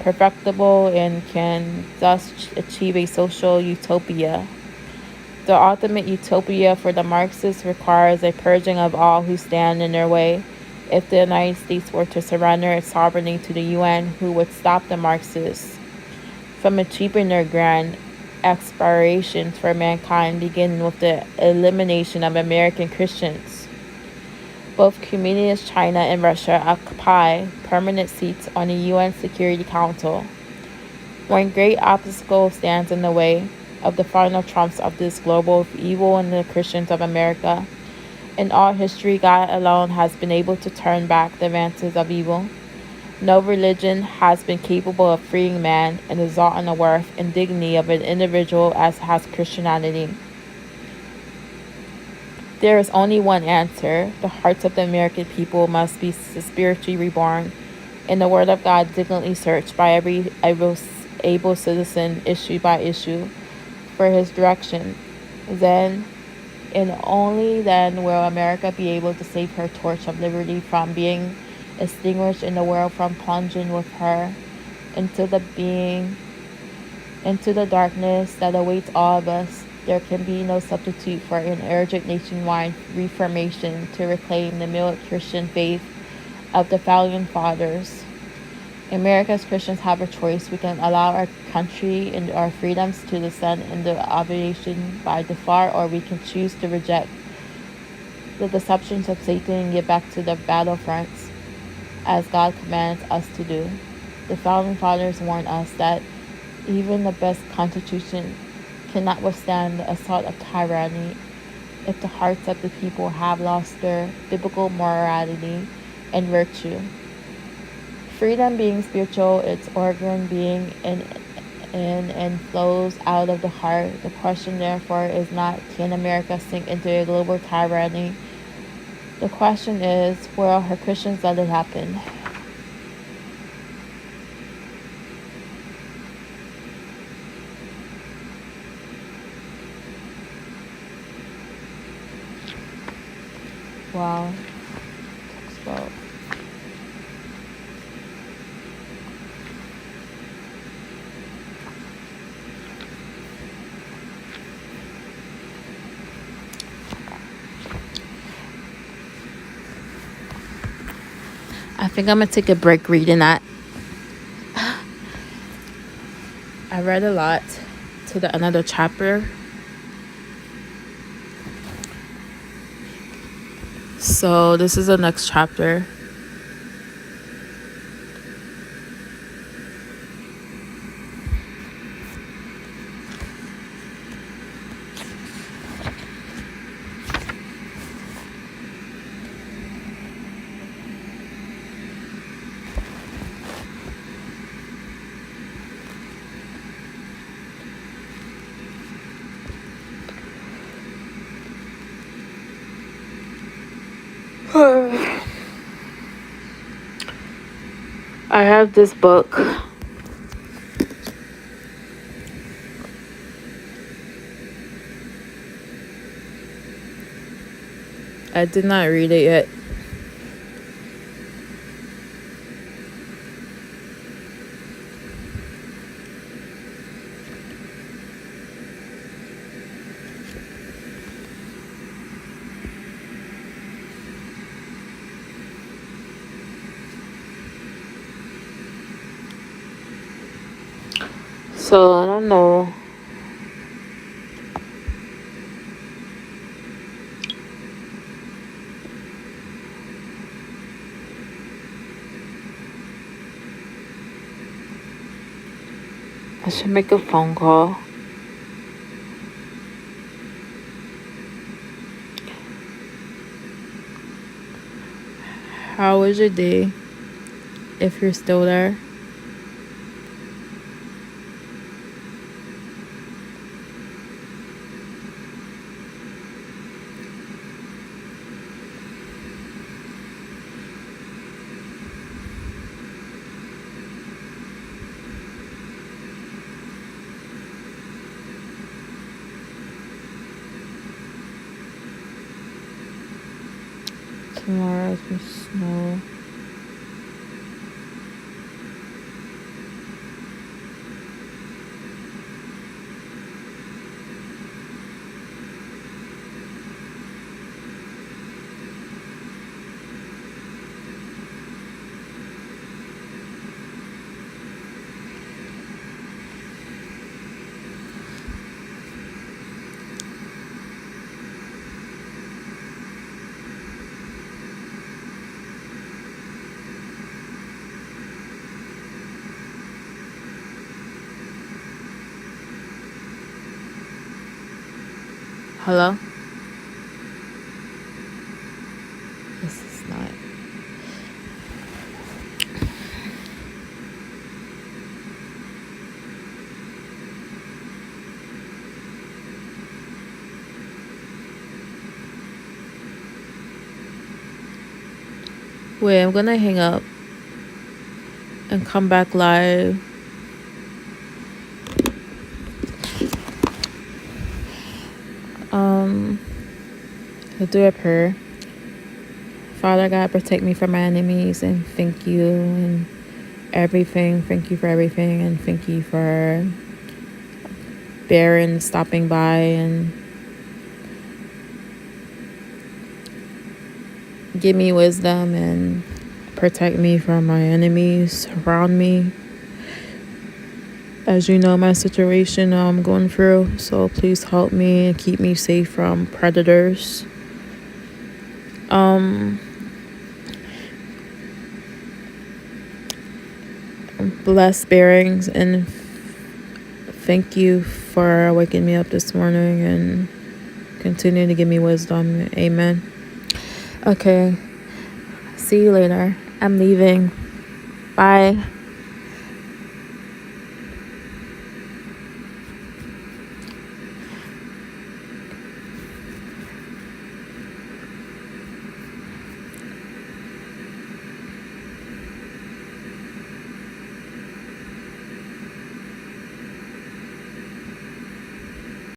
perfectible and can thus achieve a social utopia. The ultimate utopia for the Marxists requires a purging of all who stand in their way. If the United States were to surrender its sovereignty to the UN, who would stop the Marxists from achieving their grand aspirations for mankind, beginning with the elimination of American Christians? Both communist China and Russia occupy permanent seats on the UN Security Council. One great obstacle stands in the way of the final trumps of this global evil and the Christians of America. In all history, God alone has been able to turn back the advances of evil. No religion has been capable of freeing man and exalting the worth and dignity of an individual as has Christianity. There is only one answer. The hearts of the American people must be spiritually reborn, and the Word of God diligently searched by every able citizen, issue by issue, for his direction. Then, and only then, will America be able to save her torch of liberty from being extinguished, in the world from plunging with her into the being Into the darkness that awaits all of us, there can be no substitute for an urgent nationwide reformation to reclaim the mild Christian faith of the founding fathers. America's Christians have a choice. We can allow our country and our freedoms to descend into oblation by default, or we can choose to reject the deceptions of Satan and get back to the battlefronts as God commands us to do. The founding fathers warned us that even the best constitution cannot withstand the assault of tyranny if the hearts of the people have lost their biblical morality and virtue. Freedom being spiritual, its organ being in and flows out of the heart. The question, therefore, is not can America sink into a global tyranny? The question is, will her Christians let it happen? Wow. Talks about I think I'm gonna take a break reading that. I read a lot to the another chapter. So this is the next chapter. I have this book. I did not read it yet. So I don't know. I should make a phone call. How was your day? If you're still there. Tomorrow's gonna snow. Hello? This is not. Wait, I'm gonna hang up and come back live. I'll do a prayer. Father God, protect me from my enemies, and thank you and everything. Thank you for everything, and thank you for Baron stopping by and give me wisdom and protect me from my enemies around me. As you know, my situation I'm going through, so please help me and keep me safe from predators. Blessed bearings, and thank you for waking me up this morning and continue to give me wisdom. Amen. Okay, see you later. I'm leaving. Bye.